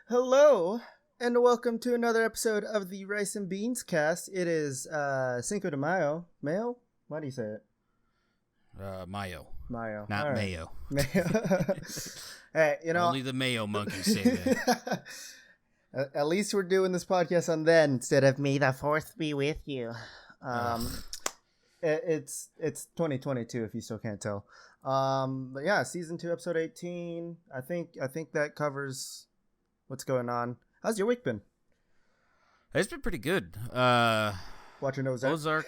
Hello, and welcome to another episode of the Rice and Beans cast. It is Cinco de Mayo. Mayo? Why do you say it? Mayo. Mayo. Not All right. mayo. Mayo. Hey, Only the mayo monkeys say that. At least we're doing this podcast on then instead of May the 4th be with you. It's 2022 if you still can't tell. But yeah, season 2, episode 18. I think that covers what's going on. How's your week been? It's been pretty good. Watching Ozark.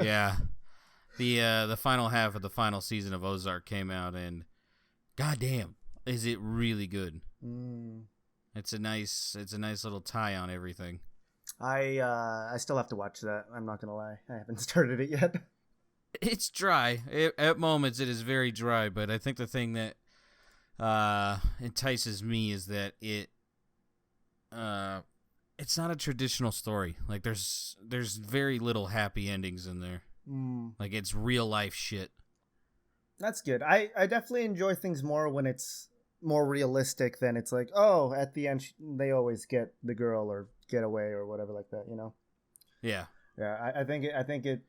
Yeah. The final half of the final season of Ozark came out, and goddamn, is it really good? It's a nice little tie on everything. I still have to watch that. I'm not gonna lie, I haven't started it yet. It's dry. At moments, it is very dry. But I think the thing that entices me is that it's not a traditional story. Like there's very little happy endings in there. Like it's real life shit. That's good. I definitely enjoy things more when it's more realistic than it's like, oh, at the end they always get the girl or get away or whatever like that, you know? Yeah. Yeah, I think it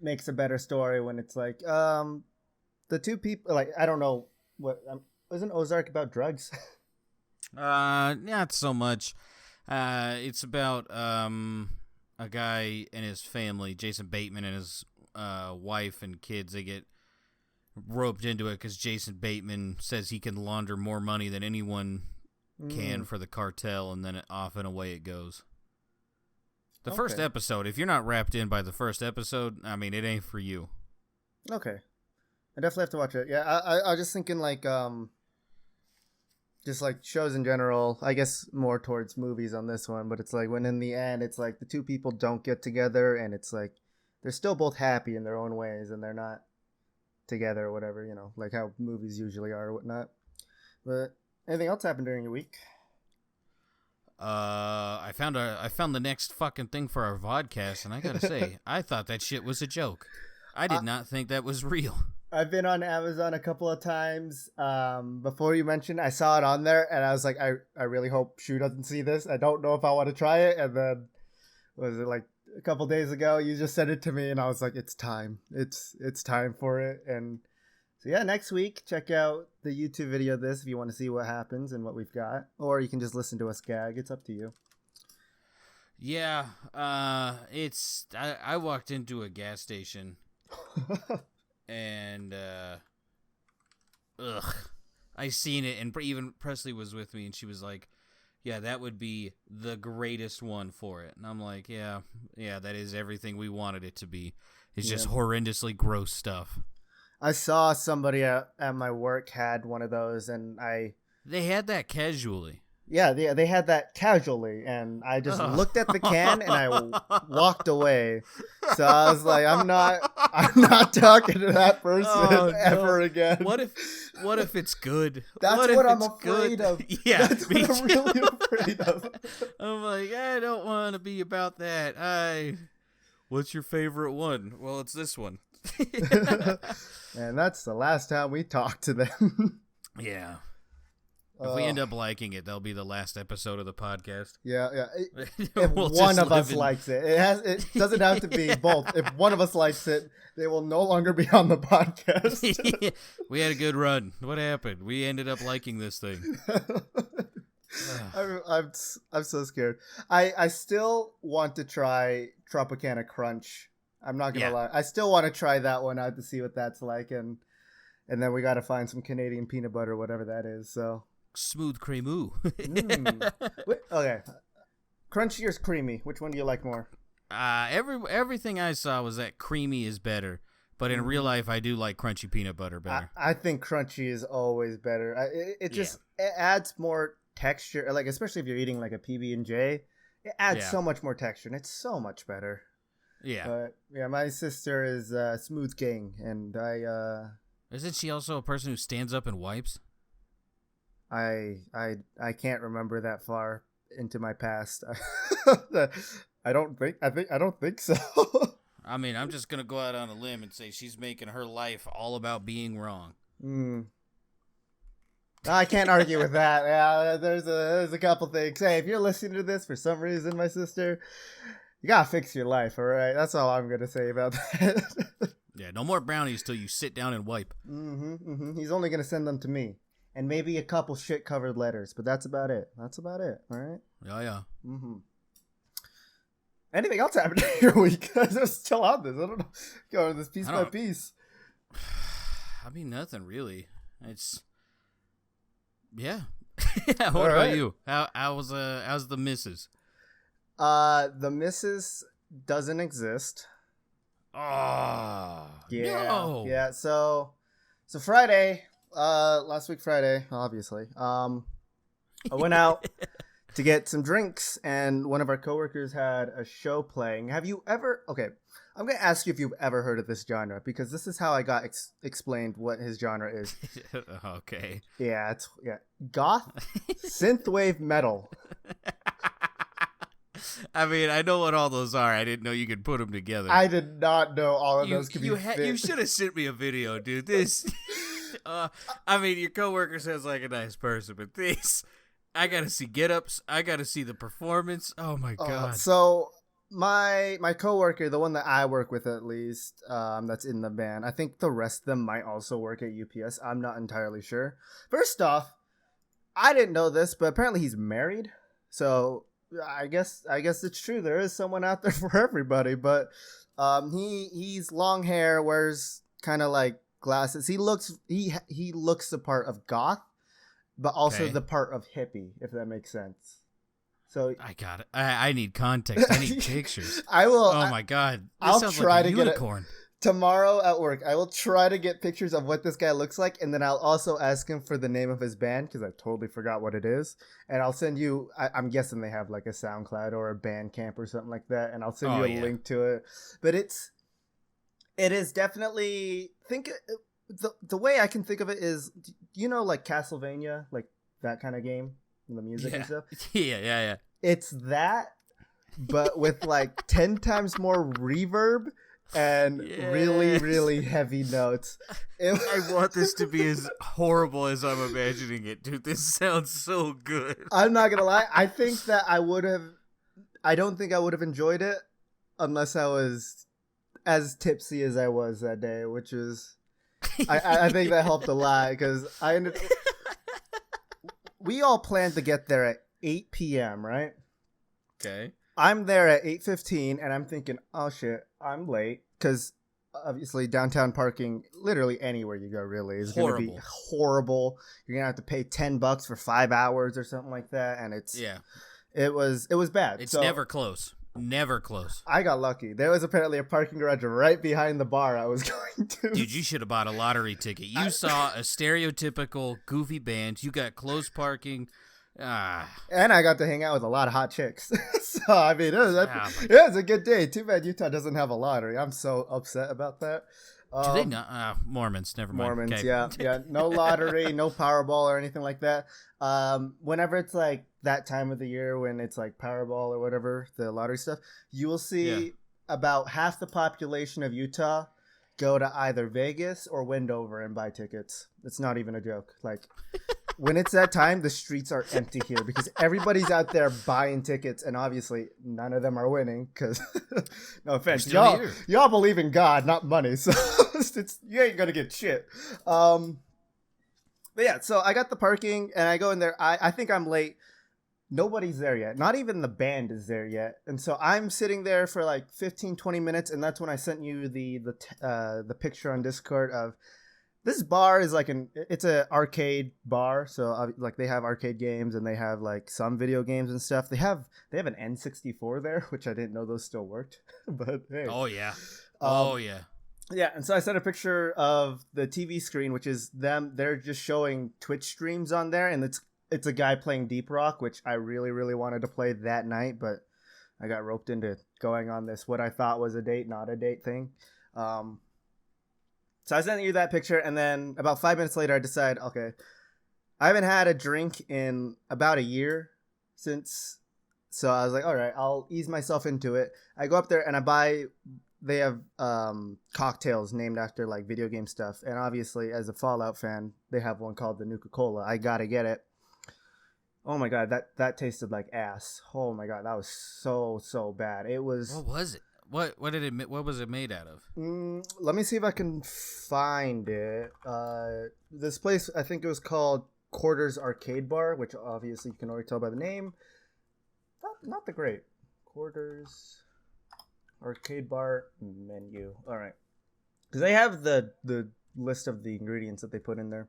makes a better story when it's like the two people, like, I don't know what isn't Ozark about drugs? Not so much. It's about a guy and his family, Jason Bateman and his wife and kids. They get roped into it because Jason Bateman says he can launder more money than anyone can for the cartel, and then off and away it goes. The first episode, if you're not wrapped in by the first episode, I mean, it ain't for you. Okay. I definitely have to watch it. Yeah, I was just thinking like just like shows in general, I guess more towards movies on this one, but it's like when in the end it's like the two people don't get together and it's like they're still both happy in their own ways and they're not together or whatever, you know, like how movies usually are or whatnot. But anything else happened during your week? I found the next fucking thing for our vodcast, and I gotta say, I thought that shit was a joke. I did not think that was real. I've been on Amazon a couple of times. Before you mentioned, I saw it on there, and I was like, I really hope Shu doesn't see this. I don't know if I want to try it. And then, was it like a couple days ago? You just sent it to me, and I was like, it's time. It's time for it. And so yeah, next week, check out the YouTube video of this if you want to see what happens and what we've got, or you can just listen to us gag. It's up to you. Yeah, I walked into a gas station. And I seen it, and even Presley was with me, and she was like, yeah, that would be the greatest one for it. And I'm like, yeah, that is everything we wanted it to be. It's just horrendously gross stuff. I saw somebody at my work had one of those, and they had that casually. Yeah, they had that casually, and I just looked at the can and I walked away. So I was like, I'm not talking to that person ever again. What if it's good? That's what I'm afraid of. Yeah, that's what I'm really afraid of. I'm like, I don't want to be about that. What's your favorite one? Well, it's this one. And that's the last time we talk to them. Yeah. If we end up liking it, that'll be the last episode of the podcast. Yeah. If one of us likes it, it doesn't have to be both. If one of us likes it, they will no longer be on the podcast. We had a good run. What happened? We ended up liking this thing. I'm so scared. I still want to try Tropicana Crunch. I'm not gonna lie. I still want to try that one out to see what that's like, and then we got to find some Canadian peanut butter, whatever that is. So. Smooth cremeux. Okay. Crunchy or creamy? Which one do you like more? Everything I saw was that creamy is better. But in real life, I do like crunchy peanut butter better. I think crunchy is always better. It just it adds more texture. Like, especially if you're eating like a PB&J, it adds so much more texture, and it's so much better. Yeah. But yeah, my sister is Smooth Gang, and Isn't she also a person who stands up and wipes? I can't remember that far into my past. I don't think so. I mean, I'm just gonna go out on a limb and say she's making her life all about being wrong. I can't argue with that. Yeah, there's a couple things. Hey, if you're listening to this for some reason, my sister, you gotta fix your life, all right? That's all I'm gonna say about that. Yeah, no more brownies till you sit down and wipe. He's only gonna send them to me, and maybe a couple shit-covered letters, but that's about it. All right? Yeah. Anything else happened in your week? I'm still on this. I don't know. Going this piece by piece. I mean, nothing really. It's yeah. What about you? How's the missus? The missus doesn't exist. Oh, yeah, no. Yeah. So Friday, last week Friday, obviously. I went out to get some drinks, and one of our coworkers had a show playing. Have you ever? Okay, I'm gonna ask you if you've ever heard of this genre, because this is how I got explained what his genre is. Okay. Yeah, it's Goth Synthwave Metal. I mean, I know what all those are. I didn't know you could put them together. I did not know all of those could be fit. You should have sent me a video, dude. This, I mean, your coworker sounds like a nice person, but this, I gotta see get-ups. I gotta see the performance. Oh my god. So my coworker, the one that I work with at least, that's in the band. I think the rest of them might also work at UPS. I'm not entirely sure. First off, I didn't know this, but apparently he's married. So I guess it's true. There is someone out there for everybody, but he's long hair, wears kind of like glasses. He looks the part of goth, but also the part of hippie, if that makes sense. So I got it. I need context. I need pictures. I will. Oh my god! I'll try to unicorn. Get it. Tomorrow at work, I will try to get pictures of what this guy looks like, and then I'll also ask him for the name of his band, because I totally forgot what it is. And I'll send you, I'm guessing they have like a SoundCloud or a Bandcamp or something like that, and I'll send you a link to it. But it is definitely, the way I can think of it is, like Castlevania, like that kind of game, the music and stuff? Yeah. It's that, but with like 10 times more reverb and really, really heavy notes. I want this to be as horrible as I'm imagining it, dude. This sounds so good. I'm not gonna lie. I think that I don't think I would have enjoyed it unless I was as tipsy as I was that day, which is, I think that helped a lot, because we all planned to get there at 8 p.m., right? Okay. I'm there at 8:15, and I'm thinking, oh shit, I'm late, because obviously downtown parking, literally anywhere you go, really is going to be horrible. You're gonna have to pay $10 for 5 hours or something like that, and it was bad. It's never close. Never close. I got lucky. There was apparently a parking garage right behind the bar I was going to. Dude, you should have bought a lottery ticket. You saw a stereotypical goofy band. You got close parking. And I got to hang out with a lot of hot chicks. So, I mean, it was a good day. Too bad Utah doesn't have a lottery. I'm so upset about that. Do they not? Mormons, never mind. Mormons, okay. yeah. No lottery, no Powerball or anything like that. Whenever it's like that time of the year when it's like Powerball or whatever, the lottery stuff, you will see about half the population of Utah go to either Vegas or Wendover and buy tickets. It's not even a joke. Like, when it's that time, the streets are empty here because everybody's out there buying tickets, and obviously none of them are winning because, no offense, y'all believe in God, not money, so you ain't gonna get shit. But yeah, so I got the parking, and I go in there. I think I'm late. Nobody's there yet. Not even the band is there yet. And so I'm sitting there for like 15, 20 minutes, and that's when I sent you the picture on Discord of this bar is like it's an arcade bar. So like they have arcade games and they have like some video games and stuff. They have an N64 there, which I didn't know those still worked. But hey. Oh yeah. Yeah, and so I sent a picture of the TV screen, which is them. They're just showing Twitch streams on there, and it's a guy playing Deep Rock, which I really, really wanted to play that night, but I got roped into going on this, what I thought was a date, not a date thing. So I sent you that picture, and then about 5 minutes later, I decided, okay, I haven't had a drink in about a year since, so I was like, all right, I'll ease myself into it. I go up there, and I buy they have cocktails named after like video game stuff, and obviously as a Fallout fan, they have one called the Nuka-Cola. I gotta get it. Oh my god, that tasted like ass. Oh my god, that was so bad. It was. What was it? What was it made out of? Let me see if I can find it. This place, I think it was called Quarters Arcade Bar, which obviously you can already tell by the name. Not the great Quarters Arcade Bar menu. All right, because they have the list of the ingredients that they put in there.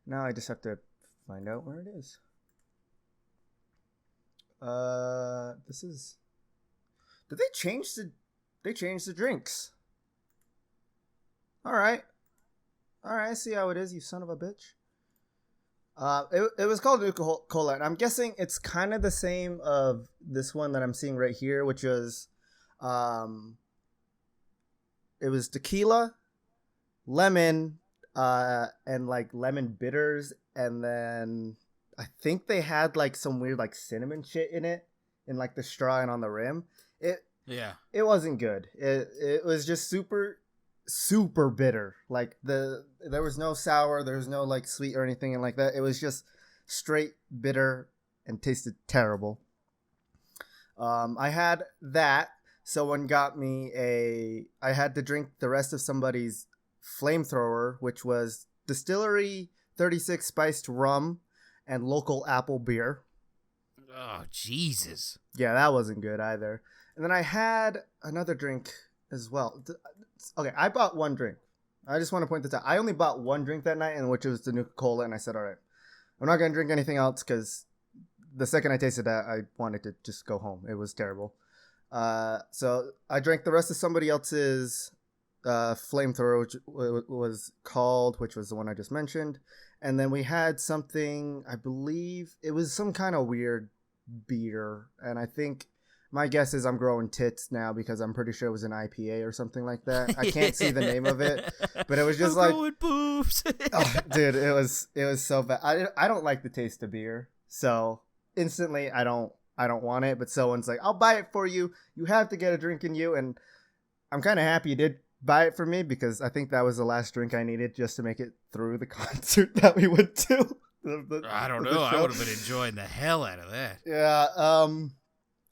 Now I just have to find out where it is. This is. Did they change the? They changed the drinks. All right. I see how it is. You son of a bitch. It was called Nuka-Cola, and I'm guessing it's kind of the same of this one that I'm seeing right here, which was, it was tequila, lemon, and like lemon bitters, and then I think they had like some weird like cinnamon shit in it, in like the straw and on the rim. It wasn't good. It was just super bitter. Like there was no sour, there was no like sweet or anything and like that. It was just straight bitter and tasted terrible. I had that. Someone got me I had to drink the rest of somebody's flamethrower, which was Distillery 36 spiced rum and local apple beer. Oh, Jesus. Yeah, that wasn't good either. And then I had another drink as well. Okay, I bought one drink. I just want to point this out. I only bought one drink that night, and which was the Nuka-Cola, and I said, all right, I'm not going to drink anything else because the second I tasted that, I wanted to just go home. It was terrible. So I drank the rest of somebody else's flamethrower, which was called, which was the one I just mentioned. And then we had something, I believe, it was some kind of weird beer, and I think... My guess is I'm growing tits now because I'm pretty sure it was an IPA or something like that. I can't see the name of it, but it was just I'm growing boobs. Oh, dude, it was so bad. I don't like the taste of beer, so instantly I don't want it. But someone's like, I'll buy it for you. You have to get a drink in you, and I'm kind of happy you did buy it for me because I think that was the last drink I needed just to make it through the concert that we went to. I don't know. I would have been enjoying the hell out of that. Yeah.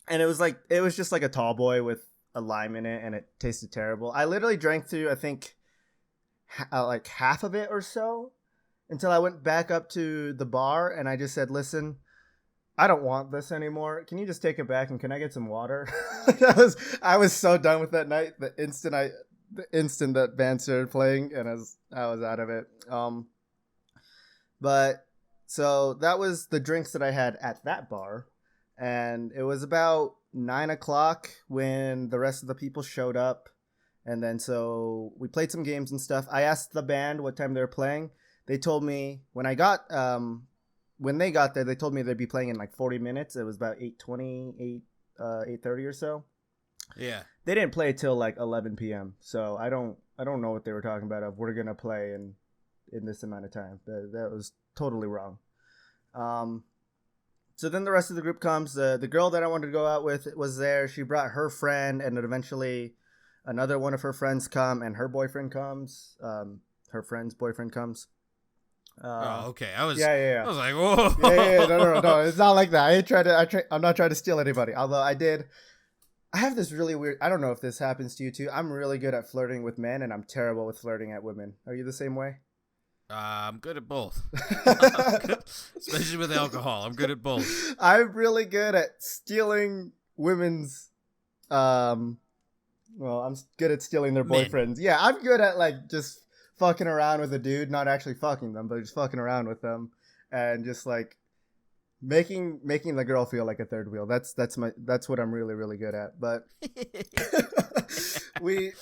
And it was just like a tall boy with a lime in it, and it tasted terrible. I literally drank through, I think, like half of it or so, until I went back up to the bar, and I just said, listen, I don't want this anymore. Can you just take it back, and can I get some water? I was so done with that night. The instant that band started playing, and I was out of it. But so that was the drinks that I had at that bar. And it was about 9:00 when the rest of the people showed up. And then so we played some games and stuff. I asked the band what time they were playing. They told me when they got there, they told me they'd be playing in like 40 minutes. It was about 8:20, 8:30 or so. Yeah. They didn't play till like 11 p.m. So I don't know what they were talking about of we're going to play in this amount of time. That was totally wrong. So then the rest of the group comes. The girl that I wanted to go out with was there. She brought her friend, and then eventually another one of her friends come, and her boyfriend comes. Her friend's boyfriend comes. Okay. I was I was like, whoa. Yeah. No. It's not like that. I'm not trying to steal anybody. Although I have this really weird. I don't know if this happens to you too. I'm really good at flirting with men, and I'm terrible with flirting at women. Are you the same way? I'm good at both. Especially with alcohol. I'm good at both. I'm really good at stealing women's I'm good at stealing their boyfriends. Yeah, I'm good at like just fucking around with a dude, not actually fucking them, but just fucking around with them and just like making the girl feel like a third wheel. That's what I'm really, really good at. But we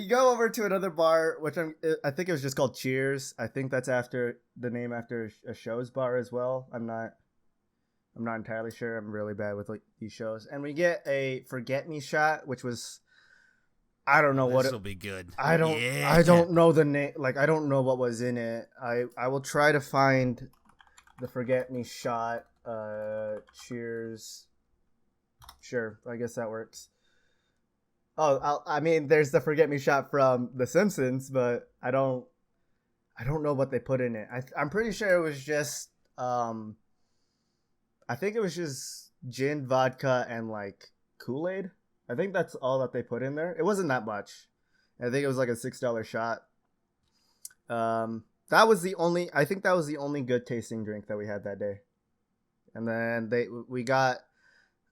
go over to another bar, which I think it was just called Cheers. I think that's after the name after a show's bar as well. I'm not entirely sure. I'm really bad with like these shows. And we get a Forget Me shot, which was I don't know what this will be good. I don't know the name. Like I don't know what was in it. I will try to find the Forget Me shot. Cheers. Sure, I guess that works. I mean, there's the forget me shot from The Simpsons, but I don't know what they put in it. I'm pretty sure it was just I think it was just gin, vodka, and like Kool-Aid. I think that's all that they put in there. It wasn't that much. I think it was like a $6 shot. That was the only. I think that was the only good tasting drink that we had that day. And then we got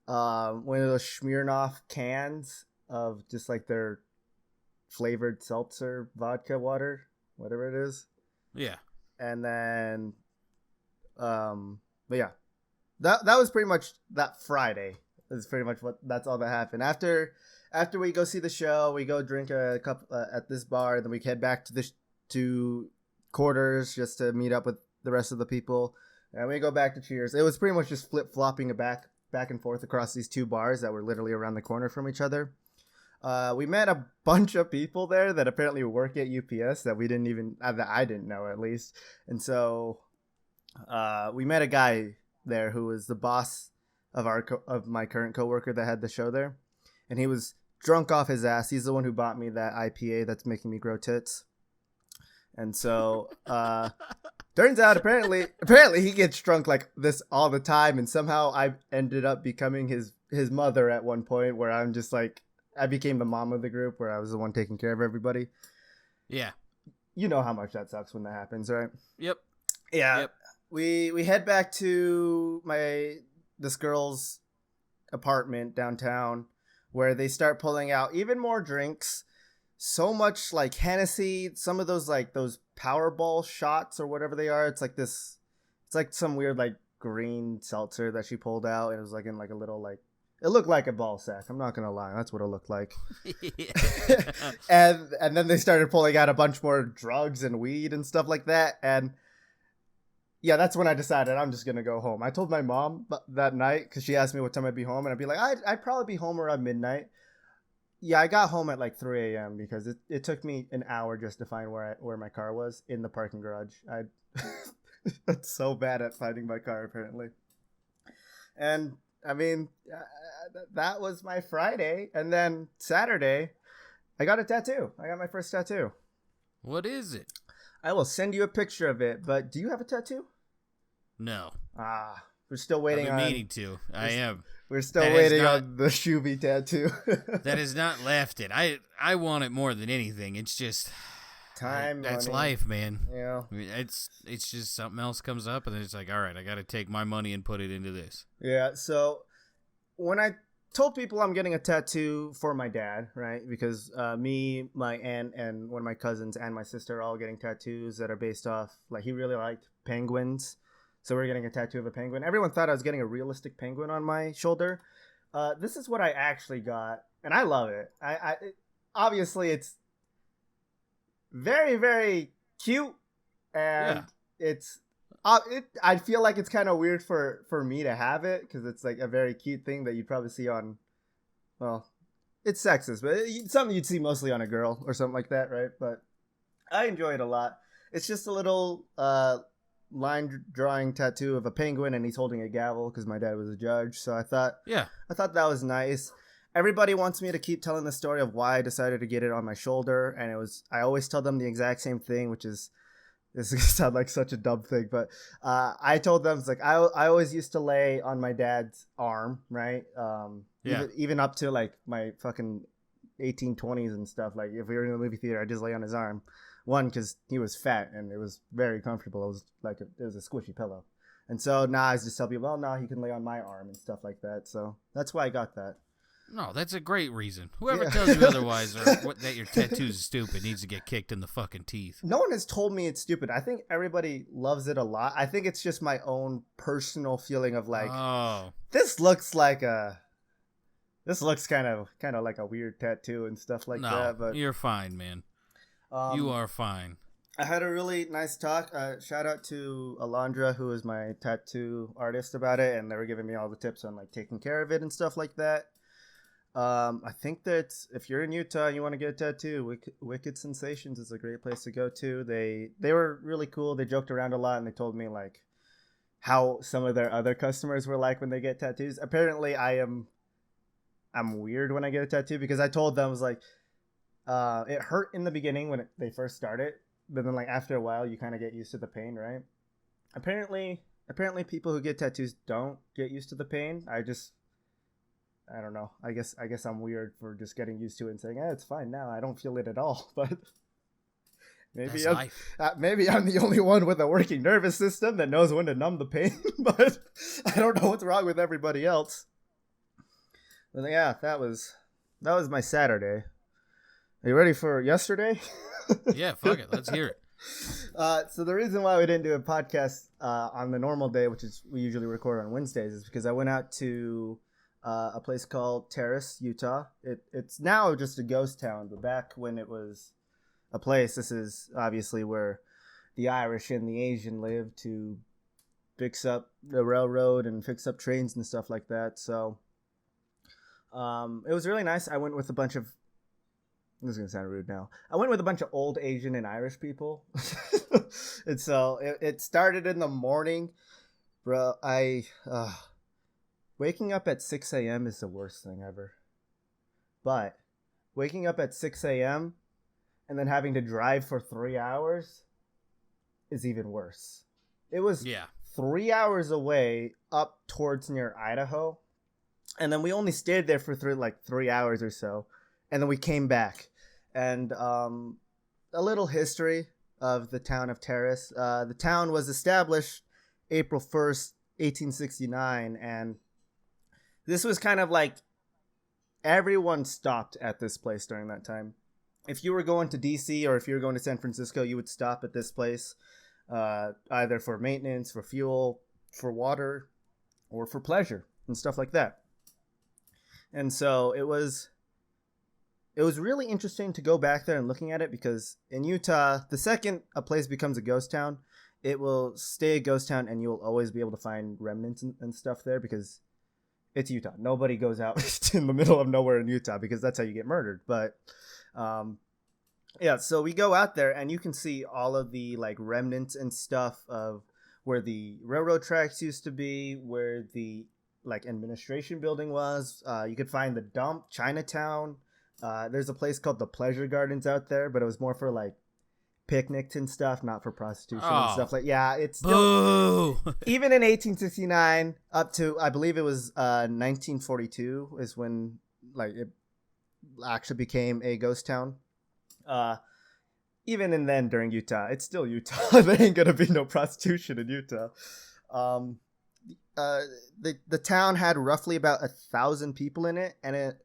one of those Smirnoff cans of just like their flavored seltzer vodka water, whatever it is. Yeah. And then, but yeah, that was pretty much that Friday. Is pretty much that's all that happened. After we go see the show, we go drink a cup at this bar, then we head back to quarters just to meet up with the rest of the people, and we go back to Cheers. It was pretty much just flip flopping back and forth across these two bars that were literally around the corner from each other. We met a bunch of people there that apparently work at UPS that we didn't even that I didn't know, at least, and so we met a guy there who was the boss of my current coworker that had the show there, and he was drunk off his ass. He's the one who bought me that IPA that's making me grow tits. And so turns out apparently he gets drunk like this all the time, and somehow I ended up becoming his mother at one point, where I'm just like, I became the mom of the group, where I was the one taking care of everybody. Yeah. You know how much that sucks when that happens, right? Yep. Yeah. Yep. We head back to this girl's apartment downtown, where they start pulling out even more drinks. So much like Hennessy, some of those like those Powerball shots or whatever they are. It's like some weird like green seltzer that she pulled out. It was like in like a little like, it looked like a ball sack. I'm not gonna lie, that's what it looked like. and then they started pulling out a bunch more drugs and weed and stuff like that. And yeah, that's when I decided I'm just gonna go home. I told my mom that night because she asked me what time I'd be home, and I'd be like, I'd probably be home around midnight. Yeah, I got home at like 3 a.m. because it took me an hour just to find where my car was in the parking garage. I'm so bad at finding my car apparently. And I mean, that was my Friday, and then Saturday, I got a tattoo. I got my first tattoo. What is it? I will send you a picture of it. But do you have a tattoo? No. We're still waiting I've been meaning to. I am. We're still waiting on the Shooebie tattoo. That has not left it. I want it more than anything. It's just time. That's money. life, man. Yeah. I mean, it's just something else comes up, and then it's like, all right, I got to take my money and put it into this. Yeah. So when I told people I'm getting a tattoo for my dad, right? Because me, my aunt, and one of my cousins and my sister are all getting tattoos that are based off, like, he really liked penguins. So we're getting a tattoo of a penguin. Everyone thought I was getting a realistic penguin on my shoulder. This is what I actually got, and I love it. Obviously it's very, very cute, and it's I feel like it's kind of weird for me to have it because it's like a very cute thing that you'd probably see on, well, it's sexist, but it's something you'd see mostly on a girl or something like that, right? But I enjoy it a lot. It's just a little line drawing tattoo of a penguin, and he's holding a gavel because my dad was a judge. So I thought that was nice. Everybody wants me to keep telling the story of why I decided to get it on my shoulder, and I always tell them the exact same thing, which is, this is gonna sound like such a dumb thing, but I told them, it's like I always used to lay on my dad's arm, right? Even up to like my fucking 1820s and stuff. Like if we were in the movie theater, I just lay on his arm. One, because he was fat and it was very comfortable. It was like it was a squishy pillow. And so now I just tell people, well, now he can lay on my arm and stuff like that. So that's why I got that. No, that's a great reason. Whoever tells you otherwise or that your tattoo's stupid needs to get kicked in the fucking teeth. No one has told me it's stupid. I think everybody loves it a lot. I think it's just my own personal feeling of like, this looks kind of like a weird tattoo and stuff like that. But you're fine, man. You are fine. I had a really nice talk. Shout out to Alondra, who is my tattoo artist, about it, and they were giving me all the tips on like taking care of it and stuff like that. I think that if you're in Utah and you want to get a tattoo, Wicked Sensations is a great place to go to. They were really cool. They joked around a lot, and they told me like how some of their other customers were like when they get tattoos. Apparently, I am I'm weird when I get a tattoo, because I told them, I was like, it hurt in the beginning when they first started, but then like after a while you kind of get used to the pain, right? Apparently people who get tattoos don't get used to the pain. I don't know. I guess I'm weird for just getting used to it and saying, it's fine now. I don't feel it at all. But That's I'm, life. maybe I'm the only one with a working nervous system that knows when to numb the pain. But I don't know what's wrong with everybody else. But yeah, that was my Saturday. Are you ready for yesterday? Yeah, fuck it. Let's hear it. So the reason why we didn't do a podcast on the normal day, which is we usually record on Wednesdays, is because I went out to a place called Terrace, Utah. It's now just a ghost town, but back when it was a place, this is obviously where the Irish and the Asian lived to fix up the railroad and fix up trains and stuff like that. So it was really nice. I went with a bunch of, this is going to sound rude now, I went with a bunch of old Asian and Irish people. And so it started in the morning. Bro, waking up at 6 a.m. is the worst thing ever. But waking up at 6 a.m. and then having to drive for 3 hours is even worse. It was 3 hours away up towards near Idaho. And then we only stayed there for 3 hours or so. And then we came back. And a little history of the town of Terrace. The town was established April 1st, 1869. And this was kind of like everyone stopped at this place during that time. If you were going to DC or if you were going to San Francisco, you would stop at this place, either for maintenance, for fuel, for water, or for pleasure and stuff like that. And so it was really interesting to go back there and looking at it, because in Utah, the second a place becomes a ghost town, it will stay a ghost town and you'll always be able to find remnants and stuff there, because it's Utah. Nobody goes out in the middle of nowhere in Utah, because that's how you get murdered. But yeah, so we go out there and you can see all of the like remnants and stuff of where the railroad tracks used to be, where the like administration building was. You could find the dump, Chinatown. There's a place called the Pleasure Gardens out there, but it was more for like picnics and stuff, not for prostitution and stuff like. Yeah, it's still even in 1869 up to, I believe it was 1942 is when like it actually became a ghost town. Even in then during Utah, it's still Utah. There ain't gonna be no prostitution in Utah. The town had roughly about 1,000 people in it, and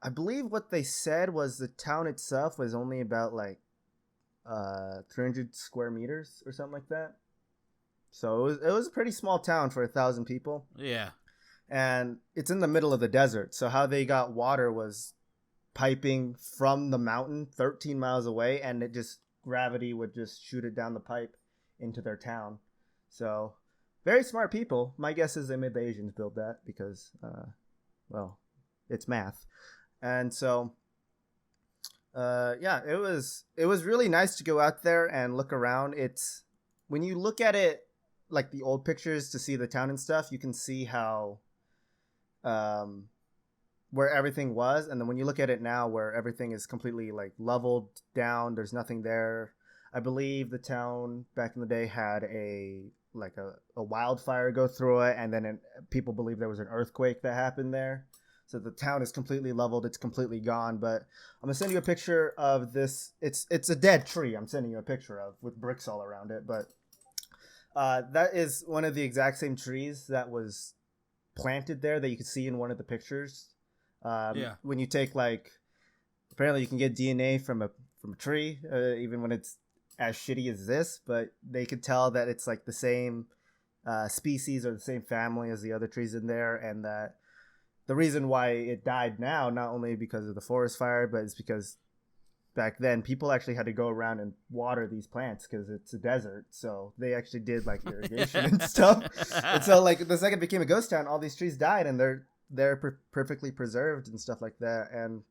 I believe what they said was the town itself was only about like 300 square meters or something like that. So it was a pretty small town for 1,000 people. Yeah. And it's in the middle of the desert. So how they got water was piping from the mountain 13 miles away, and gravity would just shoot it down the pipe into their town. So very smart people. My guess is they made the Asians build that because, well, it's math. And so, yeah, it was really nice to go out there and look around. It's when you look at it, like the old pictures to see the town and stuff, you can see how, where everything was. And then when you look at it now, where everything is completely like leveled down, there's nothing there. I believe the town back in the day had a wildfire go through it, and then people believe there was an earthquake that happened there. So the town is completely leveled. It's completely gone. But I'm going to send you a picture of this. It's a dead tree I'm sending you a picture of with bricks all around it. But that is one of the exact same trees that was planted there that you could see in one of the pictures. Yeah. When you take apparently you can get DNA from a tree, even when it's as shitty as this. But they could tell that it's like the same species or the same family as the other trees in there, and that the reason why it died now, not only because of the forest fire, but it's because back then people actually had to go around and water these plants because it's a desert. So they actually did like irrigation and stuff. And so like the second it became a ghost town, all these trees died, and they're perfectly preserved and stuff like that. And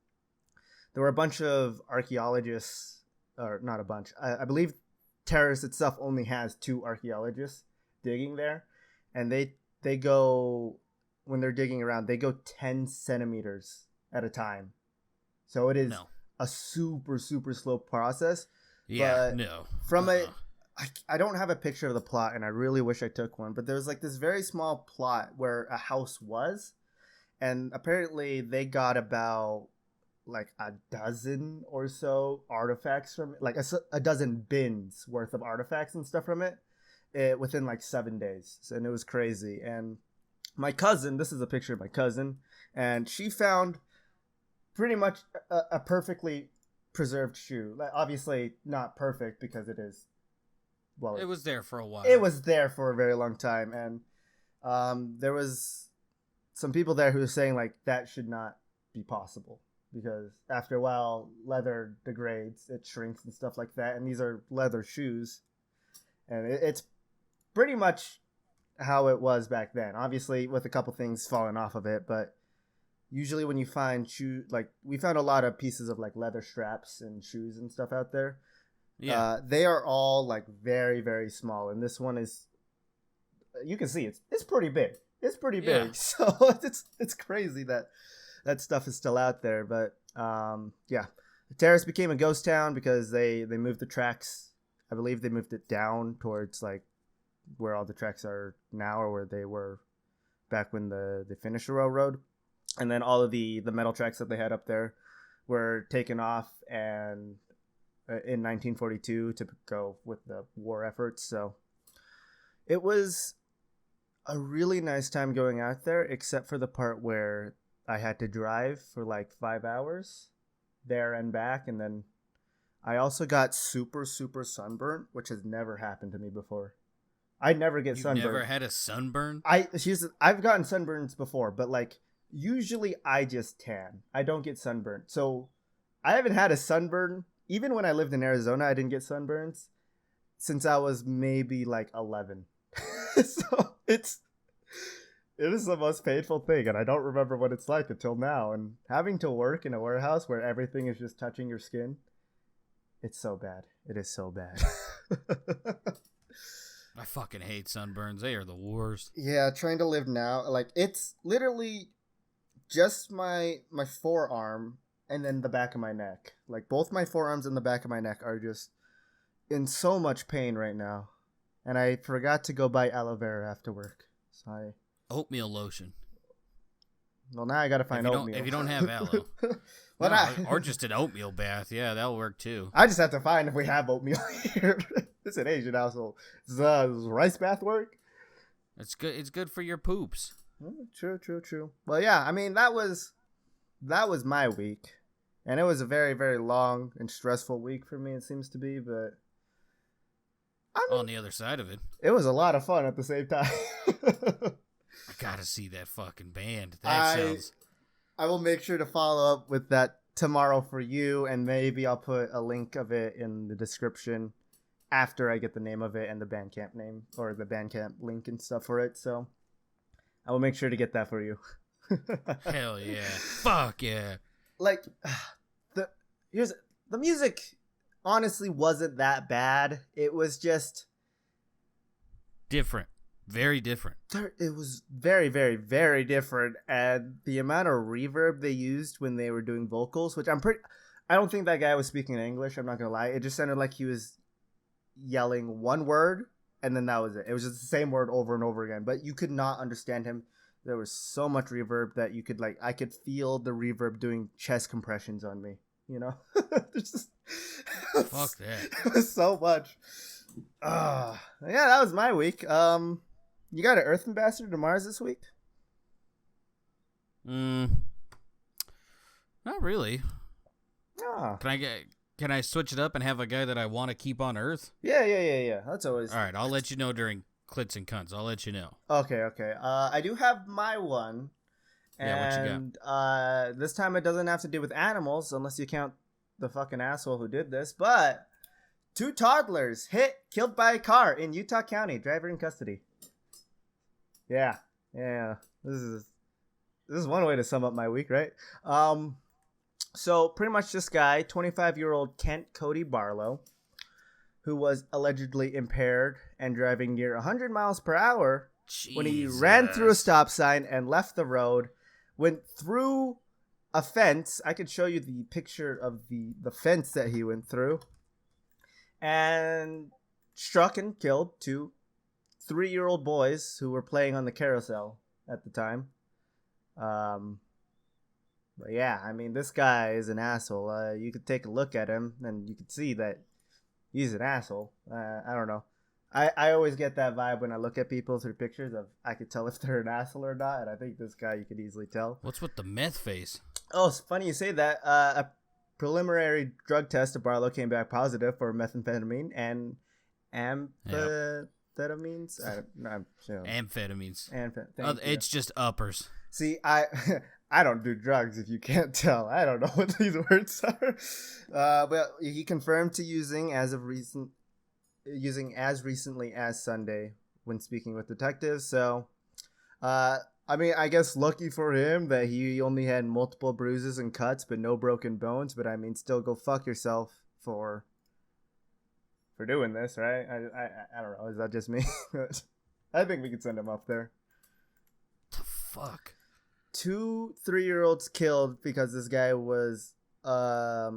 there were a bunch of archaeologists, or not a bunch. I believe Terrace itself only has 2 archaeologists digging there, and they go when they're digging around, they go 10 centimeters at a time. So it is a super, super slow process. Yeah, but no. From I don't have a picture of the plot, and I really wish I took one, but there was like this very small plot where a house was, and apparently they got about like a dozen or so artifacts from it, like a dozen bins worth of artifacts and stuff from it within like 7 days. So, and it was crazy. And my cousin, this is a picture of my cousin, and she found pretty much a perfectly preserved shoe. Like, obviously not perfect because it is, well, it was there for a while. It was there for a very long time, and there was some people there who were saying like that should not be possible because after a while leather degrades, it shrinks and stuff like that, and these are leather shoes, and it's pretty much how it was back then, obviously with a couple things falling off of it. But usually when you find shoe, like we found a lot of pieces of like leather straps and shoes and stuff out there. Yeah, they are all like very, very small, and this one is, you can see it's pretty big. It's pretty big, so it's crazy that stuff is still out there. But yeah, Terrace became a ghost town because they moved the tracks. I believe they moved it down towards like where all the tracks are now, or where they were back when they finished the railroad, and then all of the metal tracks that they had up there were taken off and in 1942 to go with the war efforts. So it was a really nice time going out there, except for the part where I had to drive for like 5 hours there and back. And then I also got super, super sunburnt, which has never happened to me before. I never get sunburned. You've never had a sunburn? I've gotten sunburns before, but like usually I just tan. I don't get sunburned. So I haven't had a sunburn. Even when I lived in Arizona, I didn't get sunburns since I was maybe like 11. So it is the most painful thing, and I don't remember what it's like until now. And having to work in a warehouse where everything is just touching your skin, it's so bad. It is so bad. I fucking hate sunburns. They are the worst. Yeah, trying to live now, like it's literally just my forearm and then the back of my neck. Like both my forearms and the back of my neck are just in so much pain right now. And I forgot to go buy aloe vera after work. So oatmeal lotion. Well, now I gotta find oatmeal. If you don't have aloe. Well, no, or just an oatmeal bath. Yeah, that'll work too. I just have to find if we have oatmeal here. It's an Asian household. Does rice bath work? It's good. It's good for your poops. True. Well, yeah. I mean, that was my week, and it was a very, very long and stressful week for me. It seems to be, but I mean, on the other side of it, it was a lot of fun at the same time. I gotta see that fucking band. Sounds. I will make sure to follow up with that tomorrow for you, and maybe I'll put a link of it in the description after I get the name of it and the Bandcamp name or the Bandcamp link and stuff for it. So I will make sure to get that for you. Hell yeah. Fuck yeah. Like the music honestly wasn't that bad. It was just different. Very different. It was very, very, very different. And the amount of reverb they used when they were doing vocals, which I don't think that guy was speaking in English. I'm not going to lie. It just sounded like he was yelling one word and then that was it. It was just the same word over and over again, but you could not understand him. There was so much reverb that you could I could feel the reverb doing chest compressions on me, you know? Fuck that. It was so much. Yeah, that was my week. You got an Earth Ambassador to Mars this week? Not really. Ah. Can I switch it up and have a guy that I want to keep on Earth? Yeah. That's always. All right, I'll let you know during Clits and Cunts. I'll let you know. Okay. I do have my one. Yeah, what you got? This time it doesn't have to do with animals, unless you count the fucking asshole who did this. But 2 toddlers killed by a car in Utah County. Driver in custody. Yeah. This is one way to sum up my week, right? So pretty much this guy, 25-year-old Kent Cody Barlow, who was allegedly impaired and driving near 100 miles per hour when he ran through a Jesus. stop sign and left the road, went through a fence. I could show you the picture of the fence that he went through, and struck and killed 2 3-year-old boys who were playing on the carousel at the time. But yeah, I mean, this guy is an asshole. You could take a look at him and you could see that he's an asshole. I don't know. I always get that vibe when I look at people through pictures of I could tell if they're an asshole or not, and I think this guy you could easily tell. What's with the meth face? Oh, it's funny you say that. A preliminary drug test of Barlow came back positive for methamphetamine and amphetamines. Amphetamines. It's just uppers. See, I don't do drugs if you can't tell. I don't know what these words are. But he confirmed to using as recently as Sunday when speaking with detectives. So, I mean, I guess lucky for him that he only had multiple bruises and cuts, but no broken bones. But I mean, still go fuck yourself for doing this, right? I don't know. Is that just me? I think we could send him up there. The fuck? 2 3-year-olds killed because this guy was let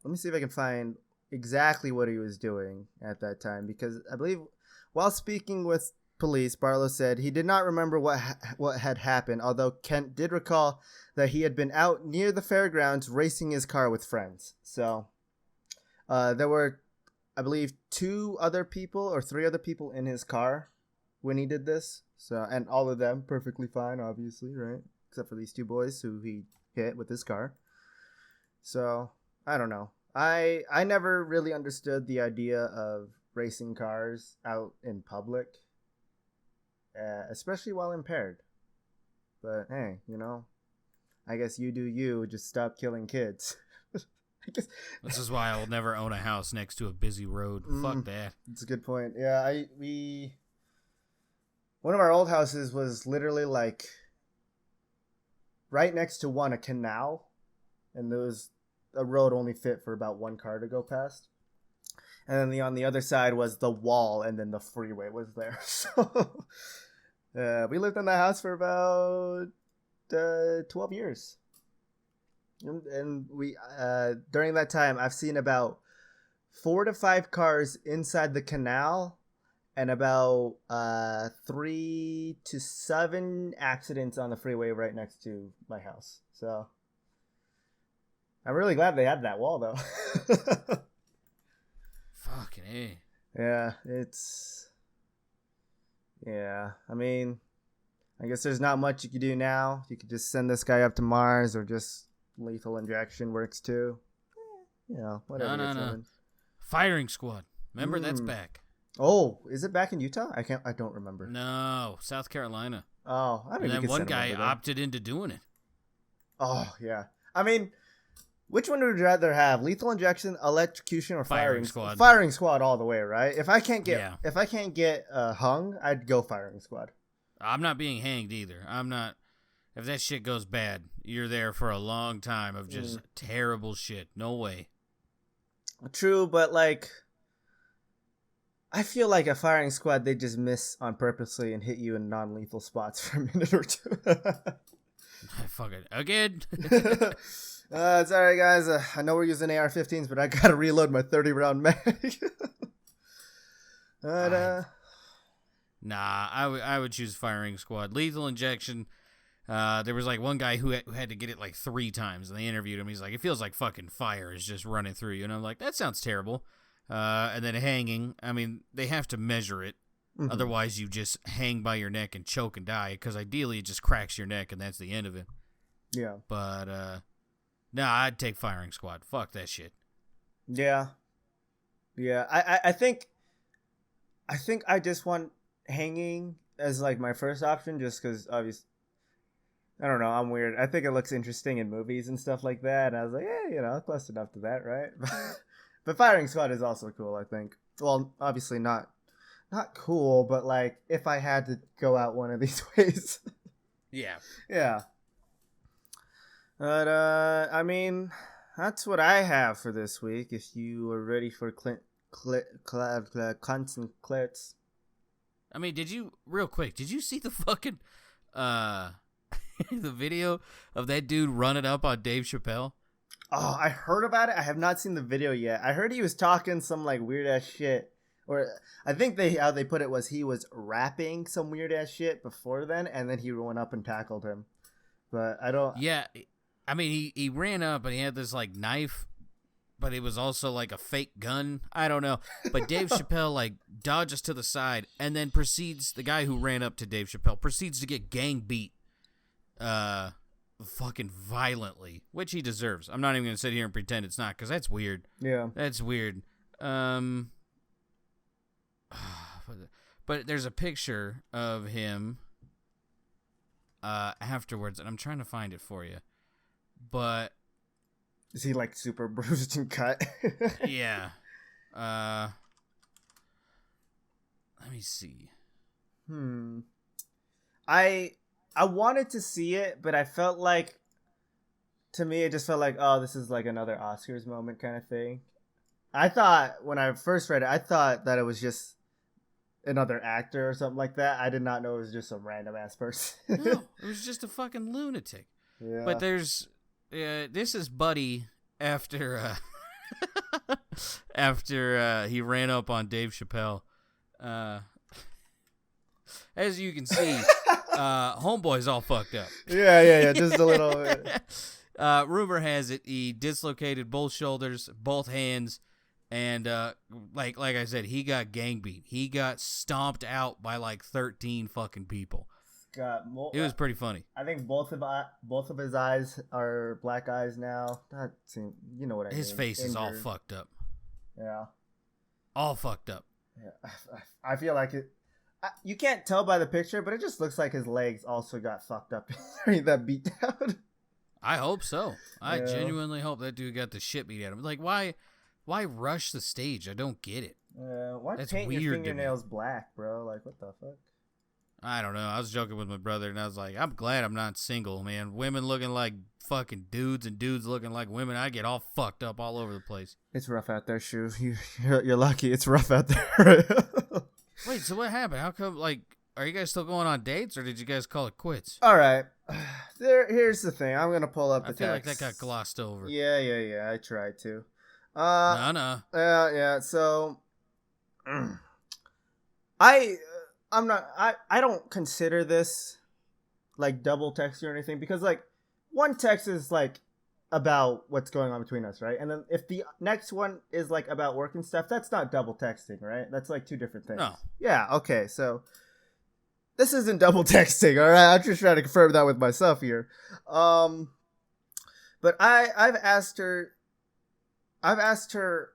me see if I can find exactly what he was doing at that time, because I believe while speaking with police, Barlow said he did not remember what had happened, although Kent did recall that he had been out near the fairgrounds racing his car with friends. So there were, I believe, 3 other people in his car when he did this. So, and all of them perfectly fine, obviously, right? Except for these 2 boys who he hit with his car. So, I don't know. I never really understood the idea of racing cars out in public, especially while impaired. But hey, you know, I guess you do you. Just stop killing kids. I guess this is why I will never own a house next to a busy road. Fuck that. That's a good point. Yeah, one of our old houses was literally like right next to a canal, and there was a road only fit for about 1 car to go past. And then on the other side was the wall, and then the freeway was there. So we lived in that house for about 12 years. And we during that time, I've seen about 4 to 5 cars inside the canal, and about 3 to 7 accidents on the freeway right next to my house. So I'm really glad they had that wall, though. Fucking A. Yeah, I mean, I guess there's not much you could do now. You could just send this guy up to Mars, or just lethal injection works too. You know, whatever. No. Firing squad. Remember, that's back. Oh, is it back in Utah? I don't remember. No, South Carolina. Oh, I mean, and then one guy opted into doing it. Oh, yeah. I mean, which one would you rather have? Lethal injection, electrocution, or firing squad? Firing squad all the way, right? If I can't get hung, I'd go firing squad. I'm not being hanged either. I'm not. If that shit goes bad, you're there for a long time of just terrible shit. No way. True, but like, I feel like a firing squad, they just miss on purposely and hit you in non-lethal spots for a minute or 2. Fuck it. Again? It's alright, guys. I know we're using AR-15s, but I gotta reload my 30-round mag. Nah, I would choose firing squad. Lethal injection. There was like one guy who had to get it like 3 times, and they interviewed him. He's like, it feels like fucking fire is just running through you. And I'm like, that sounds terrible. And then hanging, I mean, they have to measure it. Mm-hmm. Otherwise, you just hang by your neck and choke and die, because ideally it just cracks your neck, and that's the end of it. Yeah. But, nah, I'd take firing squad. Fuck that shit. Yeah. Yeah, I think I just want hanging as like my first option, just because obviously, I don't know, I'm weird. I think it looks interesting in movies and stuff like that. And I was like, yeah, you know, close enough to that, right? But firing squad is also cool, I think. Well, obviously not cool, but like if I had to go out one of these ways. Yeah. Yeah. But I mean, that's what I have for this week. If you are ready for cunts and clits. I mean, did you see the fucking the video of that dude running up on Dave Chappelle? Oh, I heard about it. I have not seen the video yet. I heard he was talking some like weird ass shit. Or I think how they put it was he was rapping some weird ass shit before then, and then he went up and tackled him. But I don't. Yeah, I mean he ran up and he had this like knife, but it was also like a fake gun. I don't know. But Dave Chappelle like dodges to the side and then proceeds. The guy who ran up to Dave Chappelle proceeds to get gang beat, fucking violently, which he deserves. I'm not even gonna sit here and pretend it's not, because that's weird. Yeah, that's weird. But there's a picture of him afterwards, and I'm trying to find it for you. But is he like super bruised and cut? Yeah. Let me see. I wanted to see it, but I felt like, to me, it just felt like, oh, this is like another Oscars moment kind of thing. I thought when I first read it, I thought that it was just another actor or something like that. I did not know it was just some random ass person. No, it was just a fucking lunatic. Yeah. But there's this is Buddy after after he ran up on Dave Chappelle. As you can see, homeboy's all fucked up. Yeah, just a little bit. Rumor has it he dislocated both shoulders, both hands. And like I said, he got gang beat. He got stomped out by like 13 fucking people. It was pretty funny. I think both of his eyes are black eyes now. You know what I mean. His face is all fucked up. Yeah. All fucked up. Yeah. I feel like it. You can't tell by the picture, but it just looks like his legs also got fucked up during that beatdown. I hope so. I genuinely hope that dude got the shit beat out of him. Like, why rush the stage? I don't get it. Why That's paint weird your fingernails black, bro? Like, what the fuck? I don't know. I was joking with my brother, and I was like, I'm glad I'm not single, man. Women looking like fucking dudes and dudes looking like women, I get all fucked up all over the place. It's rough out there, Shu. You're lucky. It's rough out there. Wait, so what happened? How come, like, are you guys still going on dates, or did you guys call it quits? All right. Here's the thing. I'm going to pull up the text. I feel like that got glossed over. Yeah. I tried to. No. Yeah. So, I don't consider this like double texting or anything, because like one text is like about what's going on between us, right? And then if the next one is like about work and stuff, that's not double texting, right? That's like two different things. No. Yeah. Okay. So this isn't double texting. All right. I'm just trying to confirm that with myself here. But I've asked her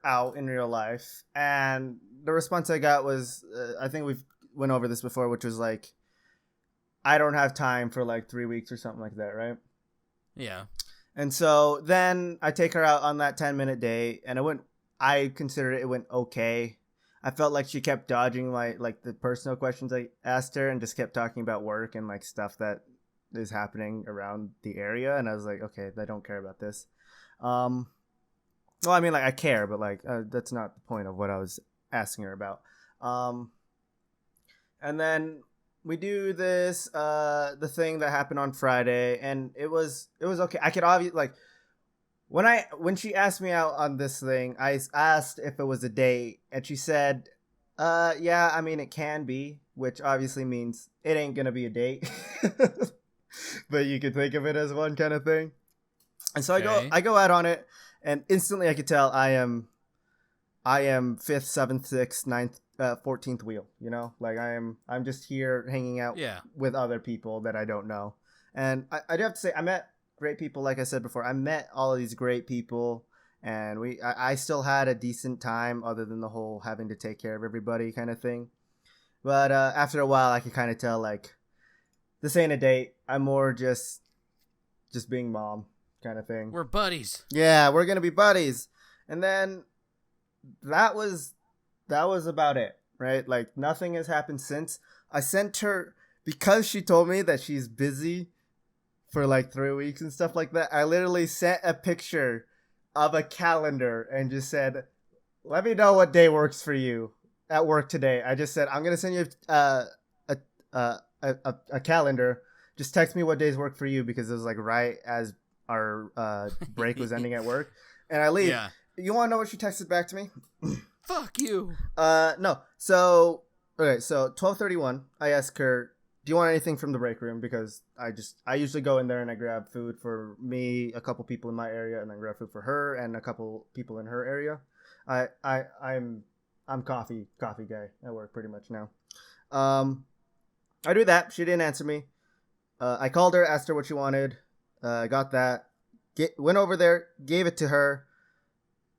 out in real life, and the response I got was, I think we've went over this before, which was like, I don't have time for like 3 weeks or something like that, right? Yeah. And so then I take her out on that 10-minute date, and I considered it went okay. I felt like she kept dodging the personal questions I asked her, and just kept talking about work and like stuff that is happening around the area. And I was like, okay, I don't care about this. Well, I mean, like, I care, but like that's not the point of what I was asking her about. And then we do this the thing that happened on Friday, and it was okay. I could obviously, like, when she asked me out on this thing, I asked if it was a date, and she said, yeah, I mean, it can be, which obviously means it ain't gonna be a date. But you could think of it as one kind of thing. And so I go out on it, and instantly I could tell I am 5th, 7th, 6th, 9th, 14th wheel, you know, like I'm just here hanging out with other people that I don't know. And I do have to say, I met great people. Like I said before, I met all of these great people, and I still had a decent time, other than the whole having to take care of everybody kind of thing. But after a while, I could kind of tell, like, this ain't a date. I'm more just being mom kind of thing. We're buddies. Yeah, we're gonna be buddies. And then that was about it, right? Like, nothing has happened since. I sent her, because she told me that she's busy for like 3 weeks and stuff like that. I literally sent a picture of a calendar and just said, let me know what day works for you. at work today. I just said I'm gonna send you a a calendar. Just text me what days work for you because it was like right as our break was ending at work, and I leave. Yeah. You want to know what she texted back to me? Fuck you. No. So okay. So 12:31. I asked her, "Do you want anything from the break room?" Because I usually go in there and I grab food for me, a couple people in my area, and then grab food for her and a couple people in her area. I'm coffee guy at work pretty much now. I do that. She didn't answer me. I called her, asked her what she wanted. I got that. Went over there, gave it to her.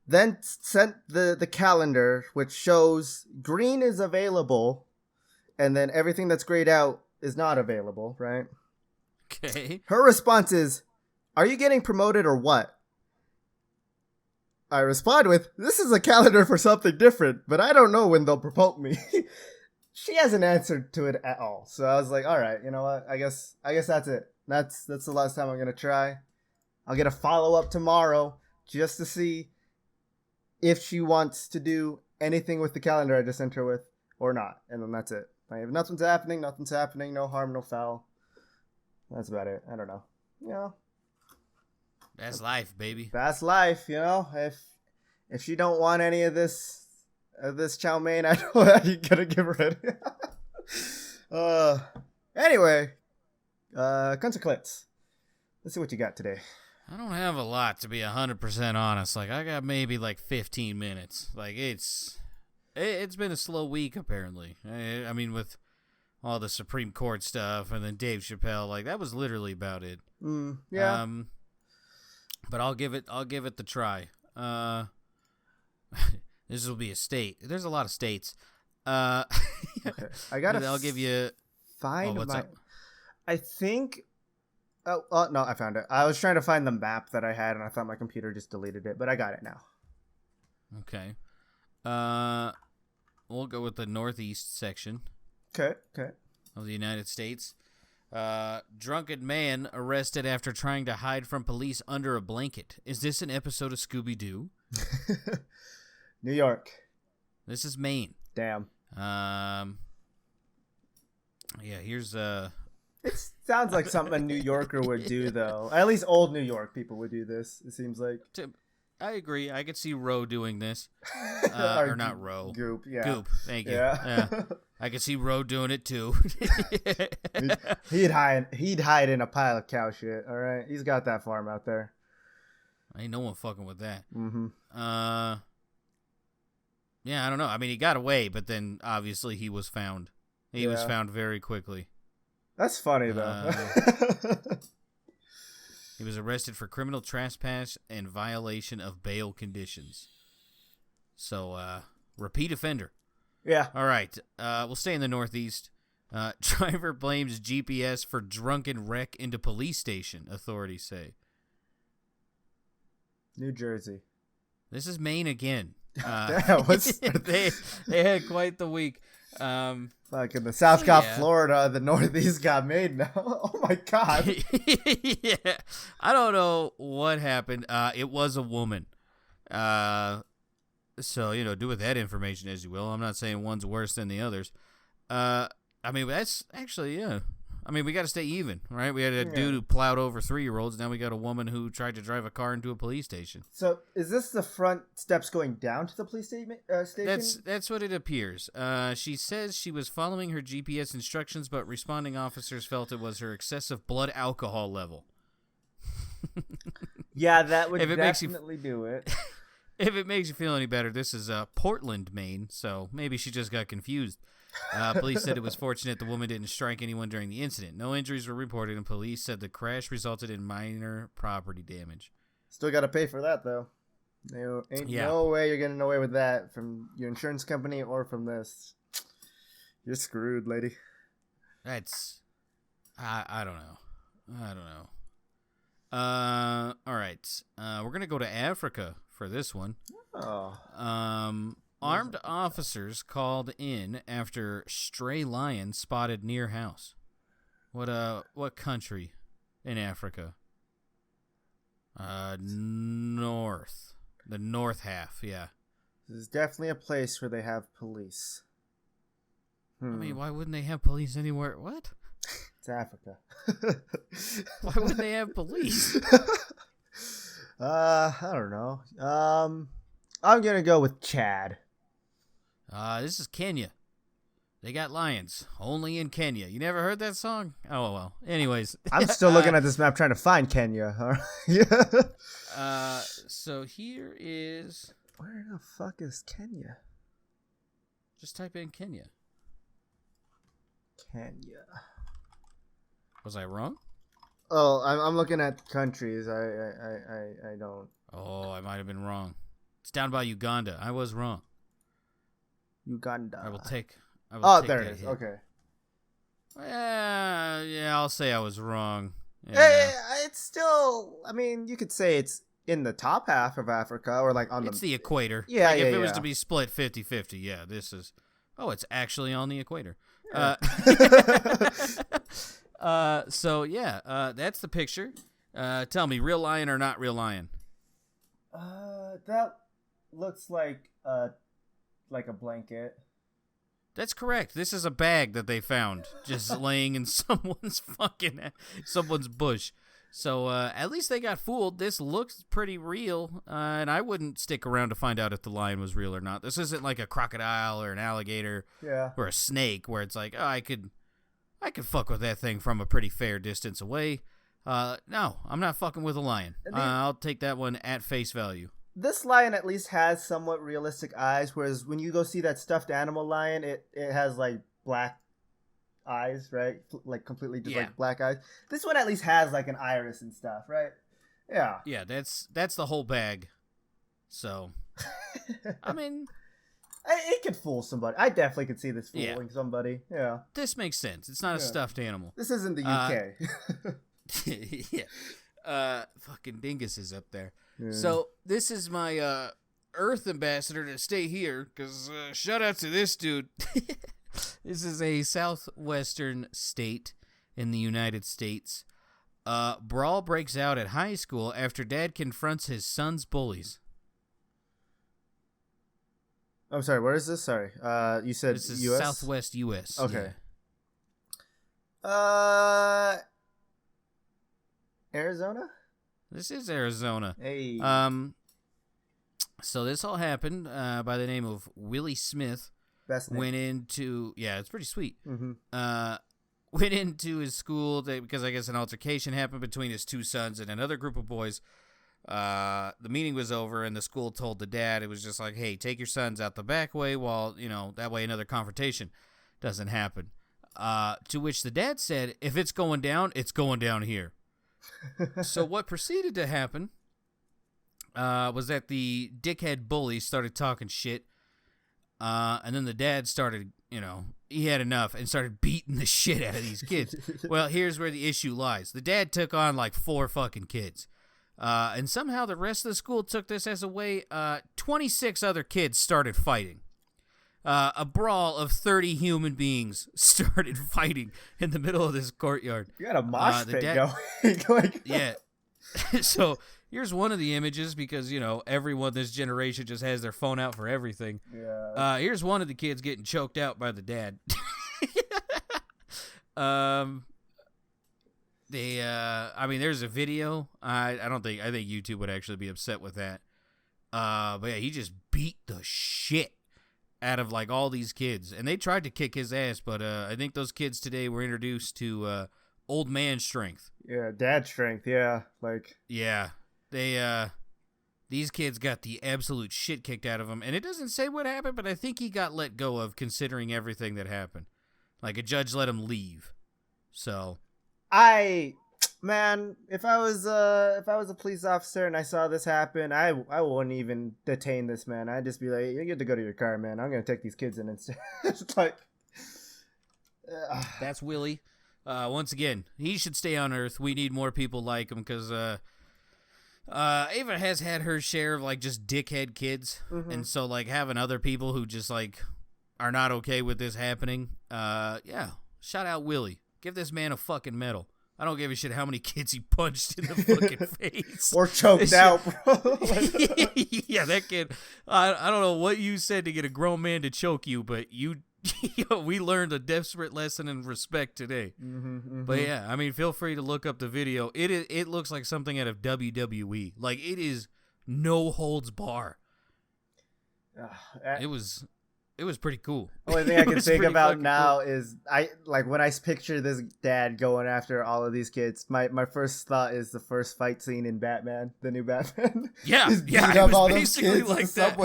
Then sent the calendar, which shows green is available, and then everything that's grayed out is not available, right? Okay. Her response is, "Are you getting promoted or what?" I respond with, "This is a calendar for something different, but I don't know when they'll promote me." She hasn't answered to it at all. So I was like, all right, you know what? I guess that's it. That's the last time I'm going to try. I'll get a follow-up tomorrow just to see if she wants to do anything with the calendar I just sent her with or not. And then that's it. Like, if nothing's happening, no harm, no foul. That's about it. I don't know. You know. That's life, baby. That's life, you know. If she don't want any of this chow mein, I know that you're gonna give her it. Anyway, consequence. Let's see what you got today. I don't have a lot, to be 100% honest. Like, I got maybe like 15 minutes. Like, it's been a slow week, apparently. I mean, with all the Supreme Court stuff and then Dave Chappelle, like, that was literally about it. Yeah. But I'll give it the try. This will be a state. There's a lot of states. Okay. I'll give you. Find what's my. up? I think. Oh no! I found it. I was trying to find the map that I had, and I thought my computer just deleted it, but I got it now. Okay. We'll go with the northeast section. Okay. Of the United States. Drunken man arrested after trying to hide from police under a blanket. Is this an episode of Scooby-Doo? New York. This is Maine. Damn. Yeah, here's It sounds like something a New Yorker would do, though. At least old New York people would do this, it seems like. I agree. I could see Roe doing this. Or not Roe. Goop, yeah. Goop, thank you. Yeah. I could see Roe doing it, too. He'd hide in a pile of cow shit, all right? He's got that farm out there. Ain't no one fucking with that. Mm-hmm. Yeah, I don't know. I mean, he got away, but then obviously he was found. He was found very quickly. That's funny, though. He was arrested for criminal trespass and violation of bail conditions. So, repeat offender. Yeah. All right. We'll stay in the Northeast. Driver blames GPS for drunken wreck into police station, authorities say. New Jersey. This is Maine again. They had quite the week. Like in the South got Florida, the Northeast got made now. Oh my God. Yeah. I don't know what happened. It was a woman. So, do with that information as you will. I'm not saying one's worse than the others. I mean, that's actually, yeah. I mean, we got to stay even, right? We had a dude who plowed over 3-year-olds. Now we got a woman who tried to drive a car into a police station. So is this the front steps going down to the police station? That's what it appears. She says she was following her GPS instructions, but responding officers felt it was her excessive blood alcohol level. Yeah, that would definitely do it. If it makes you feel any better, this is Portland, Maine, so maybe she just got confused. Police said it was fortunate the woman didn't strike anyone during the incident. No injuries were reported, and police said the crash resulted in minor property damage. Still got to pay for that, though. No way you're getting away with that from your insurance company or from this. You're screwed, lady. That's... I don't know. All right. We're going to go to Africa for this one. Oh. Armed officers called in after stray lion spotted near house. What country in Africa? North. The north half, yeah. This is definitely a place where they have police. I mean, why wouldn't they have police anywhere? What? It's Africa. Why wouldn't they have police? I don't know. I'm gonna go with Chad. This is Kenya. They got lions only in Kenya. You never heard that song? Oh well. Anyways, I'm still looking at this map trying to find Kenya. All right. So here is. Where the fuck is Kenya? Just type in Kenya. Kenya. Was I wrong? Oh, I'm looking at countries. I don't. Oh, I might have been wrong. It's down by Uganda. I was wrong. Uganda. I will take. There it is. Hit. Okay. Yeah, I'll say I was wrong. Yeah. Hey, it's still. I mean, you could say it's in the top half of Africa, or like on It's the equator. Yeah, like yeah. If it was to be split 50-50, yeah, this is. Oh, it's actually on the equator. Yeah. So yeah, that's the picture. Tell me, real lion or not real lion? That looks like a blanket. That's correct. This is a bag that they found just laying in someone's bush. So at least they got fooled. This looks pretty real, and I wouldn't stick around to find out if the lion was real or not. This isn't like a crocodile or an alligator, or a snake where it's like, oh, I could fuck with that thing from a pretty fair distance away. No, I'm not fucking with a lion. I'll take that one at face value. This lion at least has somewhat realistic eyes, whereas when you go see that stuffed animal lion, it has like black eyes, right? Like completely just like black eyes. This one at least has like an iris and stuff, right? Yeah. Yeah, that's the whole bag. So, I mean, it could fool somebody. I definitely could see this fooling somebody. Yeah. This makes sense. It's not a stuffed animal. This isn't the UK. Yeah. Fucking dingus is up there. Yeah. So this is my Earth ambassador to stay here, because shout out to this dude. This is a southwestern state in the United States. Brawl breaks out at high school after dad confronts his son's bullies. I'm sorry, where is this? Sorry. You said this is US? Southwest US. Okay. Yeah. Arizona? This is Arizona. Hey. So this all happened by the name of Willie Smith. Best name. Went into, it's pretty sweet. Mm-hmm. Went into his school because I guess an altercation happened between his two sons and another group of boys. The meeting was over and the school told the dad, it was just like, hey, take your sons out the back way while, that way another confrontation doesn't happen. To which the dad said, if it's going down here. So what proceeded to happen was that the dickhead bully started talking shit, and then the dad started, he had enough and started beating the shit out of these kids. Well, here's where the issue lies. The dad took on like 4 fucking kids, and somehow the rest of the school took this as a way. 26 other kids started fighting. A brawl of 30 human beings started fighting in the middle of this courtyard. You got a mosh pit going. Yeah. So here's one of the images because, everyone this generation just has their phone out for everything. Yeah. Here's one of the kids getting choked out by the dad. There's a video. I think YouTube would actually be upset with that. But yeah, he just beat the shit out of like all these kids, and they tried to kick his ass, but I think those kids today were introduced to old man strength. Yeah, dad strength. Yeah, these kids got the absolute shit kicked out of them, and it doesn't say what happened, but I think he got let go of considering everything that happened. Like a judge let him leave. So, man, if I was a police officer and I saw this happen, I wouldn't even detain this man. I'd just be like, you get to go to your car, man. I'm gonna take these kids in instead. It's like, that's Willie. Once again, he should stay on Earth. We need more people like him because Ava has had her share of like just dickhead kids, and so like having other people who just like are not okay with this happening. Shout out Willie. Give this man a fucking medal. I don't give a shit how many kids he punched in the fucking face. Or choked out, bro. Yeah, that kid. I don't know what you said to get a grown man to choke you, but we learned a desperate lesson in respect today. But yeah, I mean, feel free to look up the video. It looks like something out of WWE. Like, it is no holds bar. It was pretty cool. Only thing I can think about now is when I picture this dad going after all of these kids. My first thought is the first fight scene in Batman, the new Batman. Yeah, it was basically like that.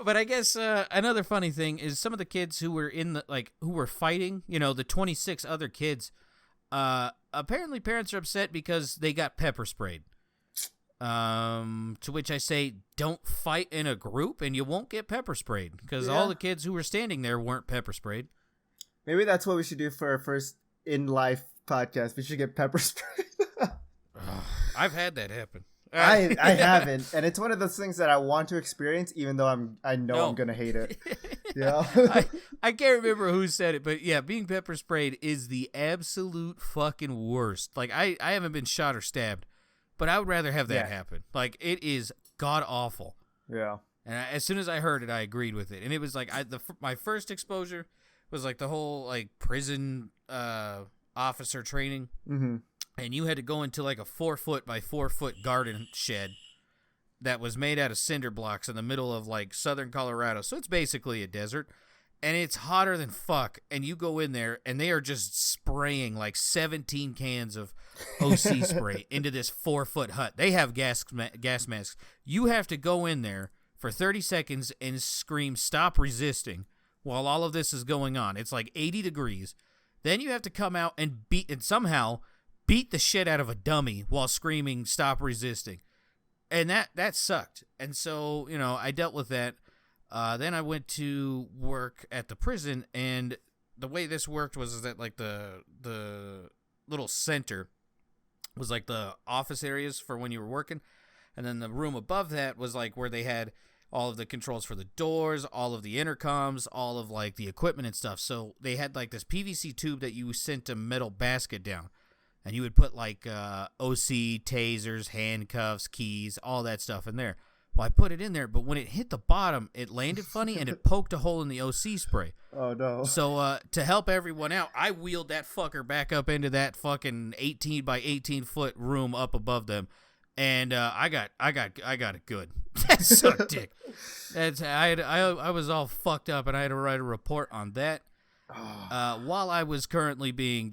But I guess another funny thing is some of the kids who were who were fighting, the 26 other kids. Apparently, parents are upset because they got pepper sprayed. To which I say, don't fight in a group and you won't get pepper sprayed, because all the kids who were standing there weren't pepper sprayed. Maybe that's what we should do for our first in life podcast. We should get pepper sprayed. I've had that happen. I haven't, and it's one of those things that I want to experience, even though I'm gonna hate it. I can't remember who said it, but yeah, being pepper sprayed is the absolute fucking worst. Like, I haven't been shot or stabbed, but I would rather have that happen. Like, it is god awful. Yeah. And as soon as I heard it, I agreed with it. And it was like my first exposure was like the whole like prison officer training. Mm-hmm. And you had to go into like a 4-foot by 4-foot garden shed that was made out of cinder blocks in the middle of like southern Colorado. So it's basically a desert. And it's hotter than fuck. And you go in there and they are just spraying like 17 cans of OC spray into this 4-foot hut. They have gas masks. You have to go in there for 30 seconds and scream, "Stop resisting," while all of this is going on. It's like 80 degrees. Then you have to come out and somehow beat the shit out of a dummy while screaming, "Stop resisting." And that sucked. And so, I dealt with that. Then I went to work at the prison, and the way this worked was that like the little center was like the office areas for when you were working, and then the room above that was like where they had all of the controls for the doors, all of the intercoms, all of like the equipment and stuff. So they had like this PVC tube that you sent a metal basket down, and you would put like OC, tasers, handcuffs, keys, all that stuff in there. Well, I put it in there, but when it hit the bottom, it landed funny and it poked a hole in the OC spray. Oh, no. So to help everyone out, I wheeled that fucker back up into that fucking 18 by 18 foot room up above them, and I got it good. That sucked dick. I was all fucked up, and I had to write a report on that. While I was currently being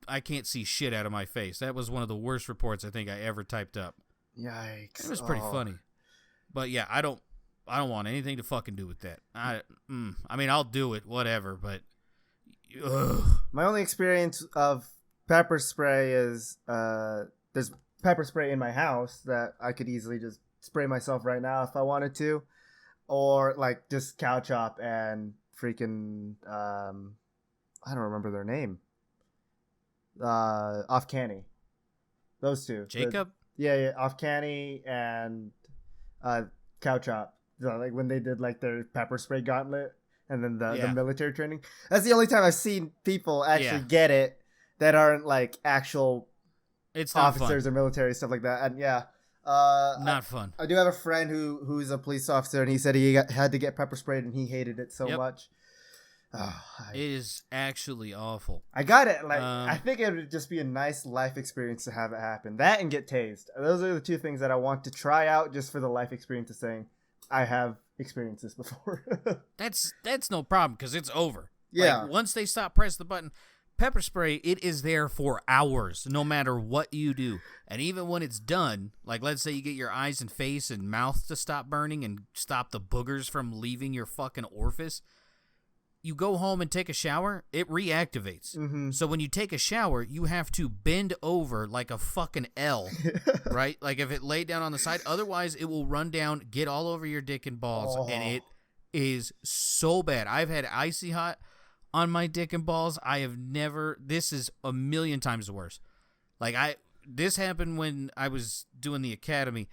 I can't see shit out of my face. That was one of the worst reports I think I ever typed up. Yikes! It was pretty funny. But yeah, I don't want anything to fucking do with that. I mean, I'll do it, whatever, but my only experience of pepper spray is there's pepper spray in my house that I could easily just spray myself right now if I wanted to, or like just cow chop and freaking I don't remember their name. Off Canny. Those two. Jacob? Off Canny and cow chop. So, like when they did like their pepper spray gauntlet and then the military training. That's the only time I've seen people actually get it that aren't like actual officers or military stuff like that. And not fun. I do have a friend who's a police officer, and he said he had to get pepper sprayed and he hated it so much. It is actually awful. I got it. Like I think it would just be a nice life experience to have it happen. That and get tased. Those are the two things that I want to try out just for the life experience of saying I have experienced this before. That's no problem because it's over. Yeah. Like, once they stop pressing the button, pepper spray, it is there for hours, no matter what you do. And even when it's done, like let's say you get your eyes and face and mouth to stop burning and stop the boogers from leaving your fucking orifice. You go home and take a shower, it reactivates. Mm-hmm. So when you take a shower, you have to bend over like a fucking L, right? Like if it laid down on the side. Otherwise, it will run down, get all over your dick and balls, and it is so bad. I've had icy hot on my dick and balls. This is a million times worse. Like this happened when I was doing the academy.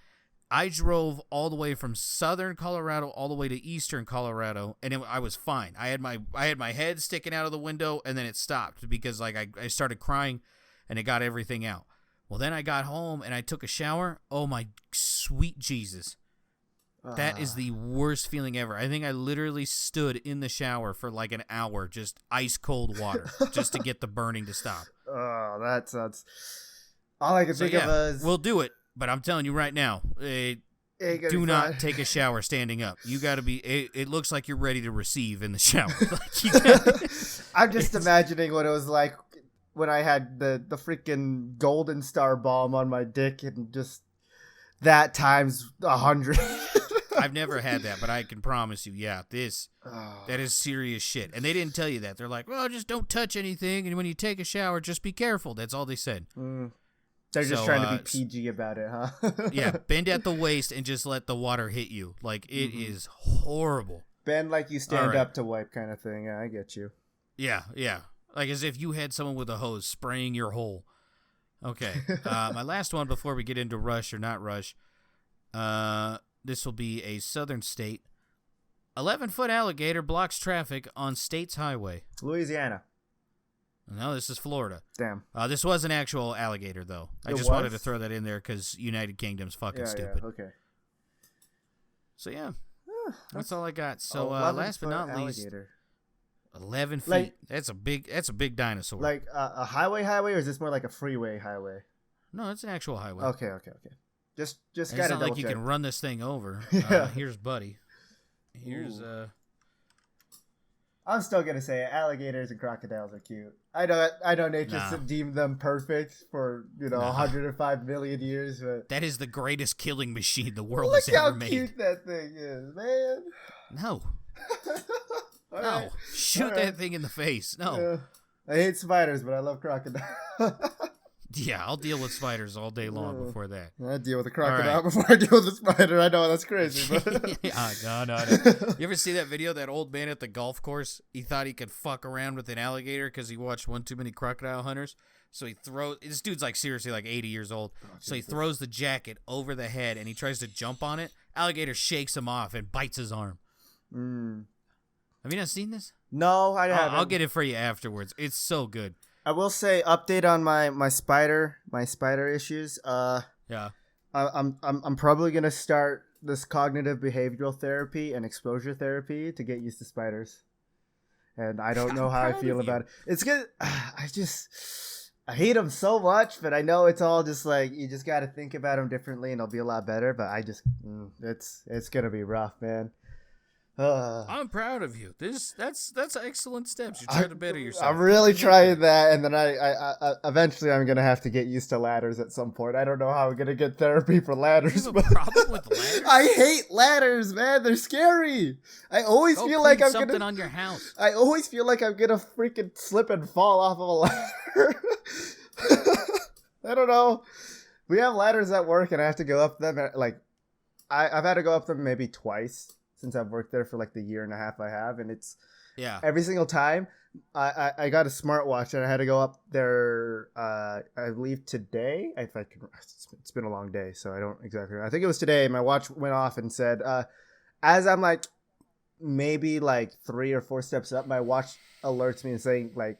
I drove all the way from southern Colorado all the way to eastern Colorado, and I was fine. I had my head sticking out of the window, and then it stopped because like I started crying, and it got everything out. Well, then I got home and I took a shower. Oh my sweet Jesus. That is the worst feeling ever. I think I literally stood in the shower for like an hour, just ice cold water, just to get the burning to stop. Oh, that sounds. All I can think of is we'll do it. But I'm telling you right now, do not take a shower standing up. You got to be. It looks like you're ready to receive in the shower. I'm just imagining what it was like when I had the freaking Golden Star balm on my dick, and just that times 100. I've never had that, but I can promise you, that is serious shit. And they didn't tell you that. They're like, well, just don't touch anything, and when you take a shower, just be careful. That's all they said. They're just trying to be PG about it, huh? Yeah, bend at the waist and just let the water hit you. Like, it is horrible. Bend like you stand up to wipe kind of thing. Yeah, I get you. Yeah. Like as if you had someone with a hose spraying your hole. Okay. My last one before we get into Rush or not Rush. This will be a southern state. 11-foot alligator blocks traffic on state's highway. Louisiana. No, this is Florida. Damn. This was an actual alligator, though. I just wanted to throw that in there because United Kingdom's fucking stupid. Yeah, okay. So, that's all I got. So, last but not least, 11 feet. Like, that's a big dinosaur. Like a highway, or is this more like a freeway highway? No, it's an actual highway. Okay. Just gotta it's not like you can run this thing over. Here's Buddy. Here's I'm still gonna say alligators and crocodiles are cute. I know nature deemed them perfect for 105 million years, but that is the greatest killing machine the world has ever made. Look how cute that thing is, man. No. No. Shoot that thing in the face. No. I hate spiders, but I love crocodiles. Yeah, I'll deal with spiders all day long before that. I deal with a crocodile before I deal with a spider. I know that's crazy, but no. You ever see that video? That old man at the golf course. He thought he could fuck around with an alligator because he watched one too many Crocodile Hunters. So he throws. This dude's like seriously like 80 years old. So he throws the jacket over the head and he tries to jump on it. Alligator shakes him off and bites his arm. Have you not seen this? No, I haven't. I'll get it for you afterwards. It's so good. I will say, update on my spider issues. Yeah. I'm probably gonna start this cognitive behavioral therapy and exposure therapy to get used to spiders. And I don't know how I feel about it. It's good. I hate them so much, but I know it's all just like you just got to think about them differently, and it'll be a lot better. But it's gonna be rough, man. I'm proud of you. That's excellent steps. You're trying to better yourself. I'm really trying that, and then I eventually I'm gonna have to get used to ladders at some point. I don't know how I'm gonna get therapy for ladders. You have a problem with ladders? I hate ladders, man. They're scary. I always feel like I'm something on your house. I always feel like I'm gonna freaking slip and fall off of a ladder. I don't know. We have ladders at work, and I have to go up them. Like, I've had to go up them maybe twice since I've worked there for like the year and a half I have, and it's every single time I got a smartwatch and I had to go up there. I believe today. If I can, it's been a long day, so I don't exactly know. I think it was today. My watch went off and said, as I'm like maybe like 3 or 4 steps up, my watch alerts me and saying like,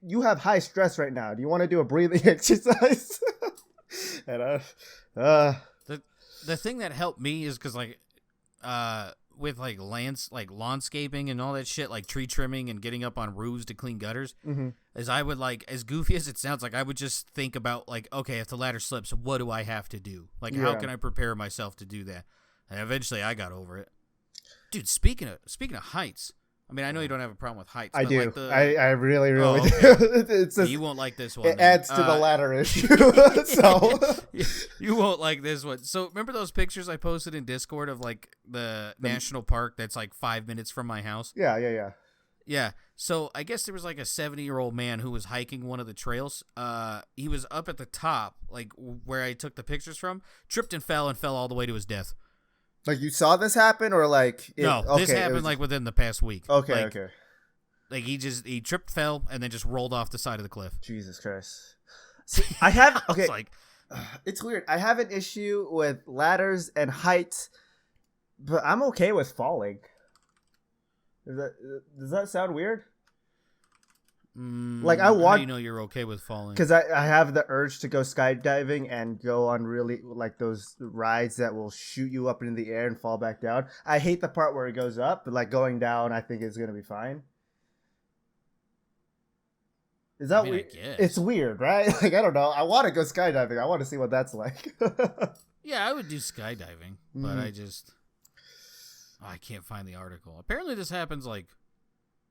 "You have high stress right now. Do you want to do a breathing exercise?" And the thing that helped me is because like. With like landscaping and all that shit, like tree trimming and getting up on roofs to clean gutters, is I would like, as goofy as it sounds, like I would just think about like, okay, if the ladder slips, what do I have to do? Like, how can I prepare myself to do that? And eventually I got over it. Dude, speaking of heights, I mean, I know you don't have a problem with heights. I but do. Like I really do. You won't like this one. It adds to the ladder issue. So you won't like this one. So remember those pictures I posted in Discord of like the national park that's like 5 minutes from my house? Yeah. So I guess there was like a 70-year-old man who was hiking one of the trails. He was up at the top, like where I took the pictures from, tripped and fell all the way to his death. Like, you saw this happen, or like... This happened like within the past week. Okay. Like he tripped, fell, and then just rolled off the side of the cliff. Jesus Christ. See, I have... Okay, It's weird. I have an issue with ladders and heights, but I'm okay with falling. Does that sound weird? Like I How want, do you know you're okay with falling? because I have the urge to go skydiving and go on really like those rides that will shoot you up into the air and fall back down. I hate the part where it goes up, but like going down, I think is gonna be fine. Is that weird? I guess. It's weird, right? Like I don't know. I want to go skydiving. I want to see what that's like. Yeah, I would do skydiving, but I can't find the article. Apparently, this happens like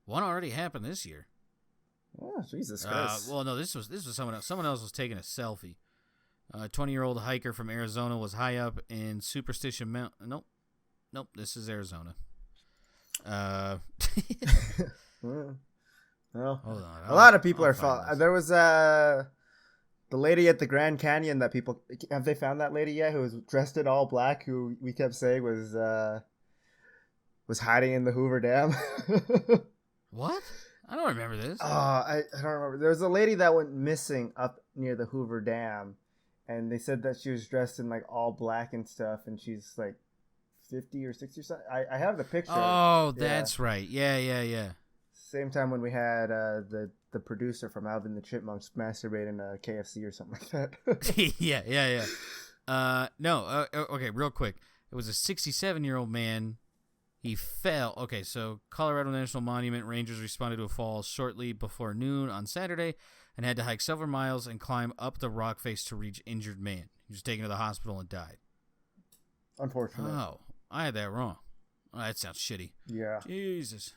one already happened this year. Oh, Jesus Christ. Well, no, this was someone else. Someone else was taking a selfie. A 20-year-old hiker from Arizona was high up in Superstition Mountain. Nope. This is Arizona. Well, Hold on. a lot of people are falling. There was the lady at the Grand Canyon that people have they found that lady yet? Who was dressed in all black? Who we kept saying was hiding in the Hoover Dam. What? I don't remember this. I don't remember. There was a lady that went missing up near the Hoover Dam, and they said that she was dressed in like all black and stuff, and she's like 50 or 60 or something. I have the picture. Oh, that's right. Yeah. Same time when we had the producer from Alvin the Chipmunks masturbating a KFC or something like that. yeah. Okay, real quick. It was a 67-year-old man. He fell. Okay, so Colorado National Monument Rangers responded to a fall shortly before noon on Saturday and had to hike several miles and climb up the rock face to reach injured man. He was taken to the hospital and died. Unfortunate. Oh, I had that wrong. Oh, that sounds shitty. Yeah. Jesus.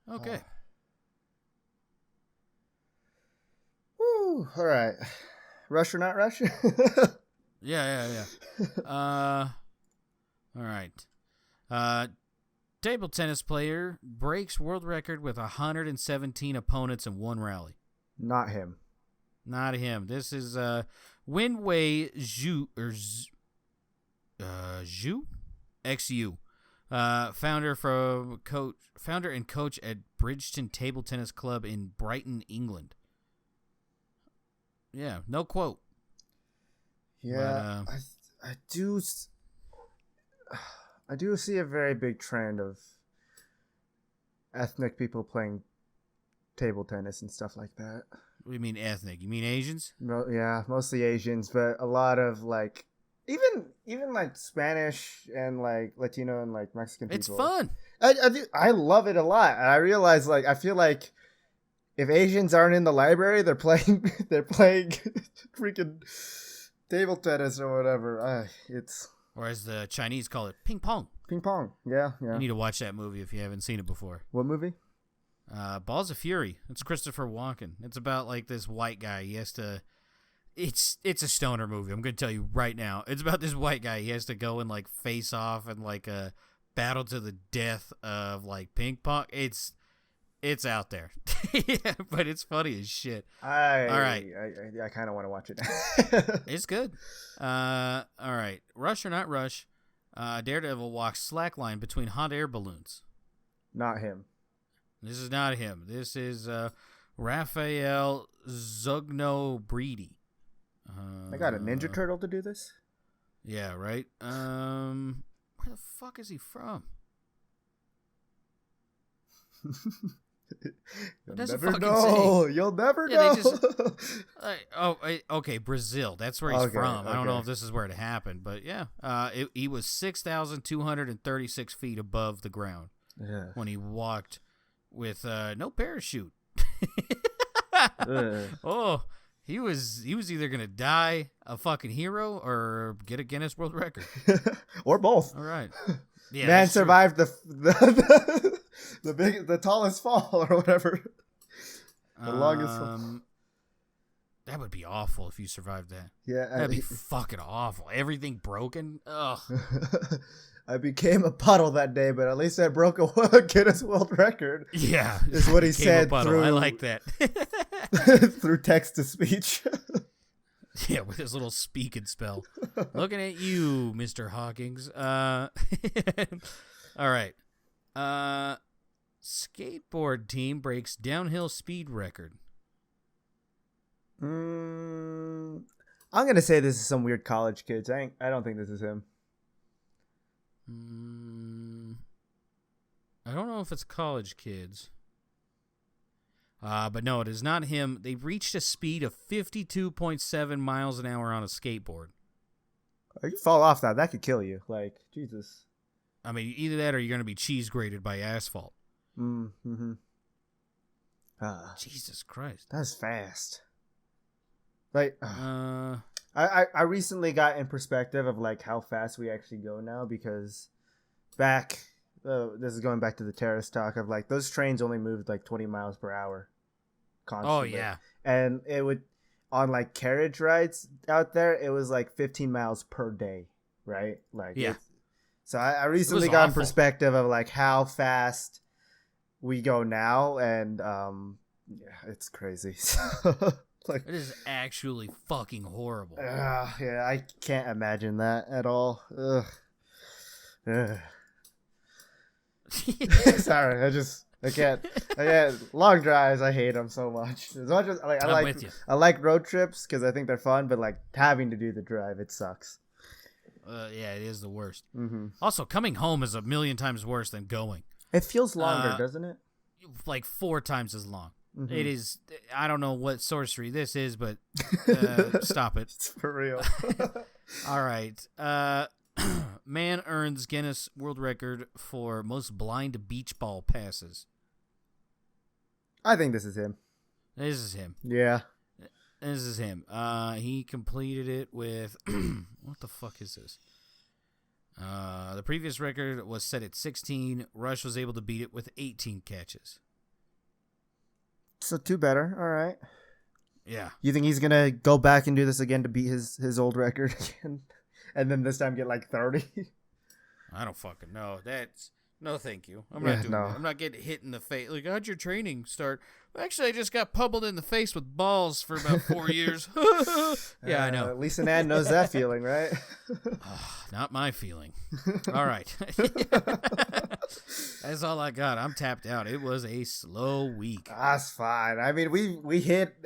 Okay. Woo. All right. Rush or not rush? Yeah. All right. Table tennis player breaks world record with 117 opponents in one rally. Not him. Not him. This is Winwei Zhu Zhu XU. Founder and coach at Bridgeton Table Tennis Club in Brighton, England. Yeah, no quote. Yeah, but, I do see a very big trend of ethnic people playing table tennis and stuff like that. What do you mean ethnic? You mean Asians? Yeah, mostly Asians, but a lot of like even like Spanish and like Latino and like Mexican people. It's fun. I love it a lot. And I realize like I feel like if Asians aren't in the library, they're playing freaking table tennis or whatever. Or as the Chinese call it, ping pong. Ping pong. Yeah. You need to watch that movie if you haven't seen it before. What movie? Balls of Fury. It's Christopher Walken. It's about like this white guy. He has to. It's a stoner movie. I'm gonna tell you right now. It's about this white guy. He has to go and like face off and like a battle to the death of like ping pong. It's out there, yeah, but it's funny as shit. All right. I kind of want to watch it. It's good. All right. Rush or not rush? Daredevil walks slackline between hot air balloons. Not him. This is not him. This is Raphael Zugno-Breedy. I got a Ninja Turtle to do this? Yeah, right? Where the fuck is he from? You'll never know. You'll never know. Okay, Brazil. That's where he's from. I don't know if this is where it happened, but yeah. He was 6,236 feet above the ground when he walked with no parachute. Oh, he was either gonna die a fucking hero or get a Guinness World Record, or both. All right. Yeah, man survived the tallest fall or whatever. The longest fall. That would be awful if you survived that. Yeah, that'd be fucking awful. Everything broken. Ugh. I became a puddle that day, but at least I broke a Guinness World Record. Yeah, is what he said. Through, I like that. Through text to speech. Yeah, with his little speak and spell. Looking at you, Mr. Hawkins. All right. Skateboard team breaks downhill speed record. I'm gonna say this is some weird college kids. I don't think this is him. I don't know if it's college kids. But no, it is not him. They reached a speed of 52.7 miles an hour on a skateboard. You fall off that could kill you. Like, Jesus. I mean, either that or you're going to be cheese grated by asphalt. Mm-hmm. Jesus Christ. That's fast. Like, I recently got in perspective of like how fast we actually go now, because back, this is going back to the terrorist talk of like those trains only moved like 20 miles per hour constantly. Oh, yeah. And it would, on like carriage rides out there, it was like 15 miles per day, right? Like, yeah. So I recently got in perspective of like how fast we go now, and yeah, it's crazy. Like, it is actually fucking horrible. Yeah, I can't imagine that at all. Ugh. Sorry, I can't. Long drives, I hate them so much. As much as like, I like road trips because I think they're fun, but like having to do the drive, it sucks. Yeah, it is the worst. Mm-hmm. Also, coming home is a million times worse than going. It feels longer, doesn't it? Like 4 times as long. Mm-hmm. It is. I don't know what sorcery this is, but stop it. It's for real. All right. Man earns Guinness World Record for most blind beach ball passes. I think this is him. This is him. Yeah. This is him. He completed it with what the fuck is this? The previous record was set at 16. Rush was able to beat it with 18 catches. So 2 better. All right. Yeah. You think he's gonna go back and do this again to beat his old record again, and then this time get like 30? I don't fucking know. That's no, thank you. I'm not doing that. I'm not getting hit in the face. Like, how'd your training start? Actually, I just got pummeled in the face with balls for about 4 years. Yeah, I know. Lisa Ann knows that feeling, right? Not my feeling. All right. That's all I got. I'm tapped out. It was a slow week. That's fine. I mean, we hit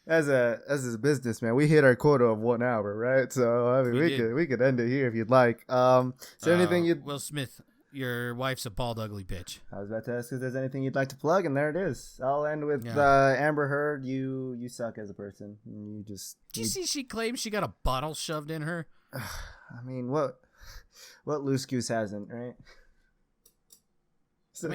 as a businessman, we hit our quota of 1 hour, right? So I mean, we could end it here if you'd like. Is there anything you'd Will Smith? Your wife's a bald, ugly bitch. I was about to ask if there's anything you'd like to plug, and there it is. I'll end with Amber Heard. You suck as a person. You just. Did you see she claims she got a bottle shoved in her? I mean, what loose goose hasn't, right? So, I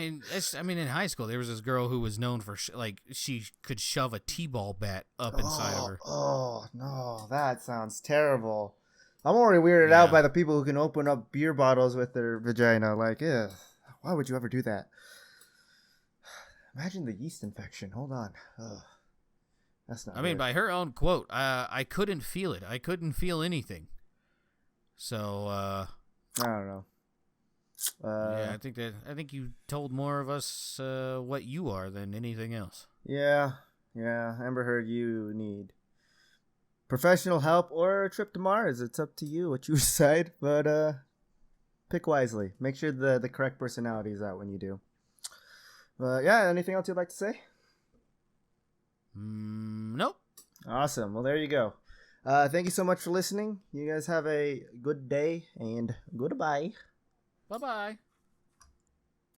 mean, in high school there was this girl who was known for like she could shove a t-ball bat up inside of her. Oh no, that sounds terrible. I'm already weirded out by the people who can open up beer bottles with their vagina. Like, why would you ever do that? Imagine the yeast infection. Hold on. Ugh. That's not. I mean, by her own quote, I couldn't feel it. I couldn't feel anything. So, I don't know. Yeah, I think you told more of us what you are than anything else. Yeah. Amber Heard, you need professional help or a trip to Mars. It's up to you what you decide, but pick wisely. Make sure the correct personality is out when you do. Yeah, anything else you'd like to say? Nope. Awesome. Well, there you go. Thank you so much for listening. You guys have a good day, and goodbye. Bye-bye.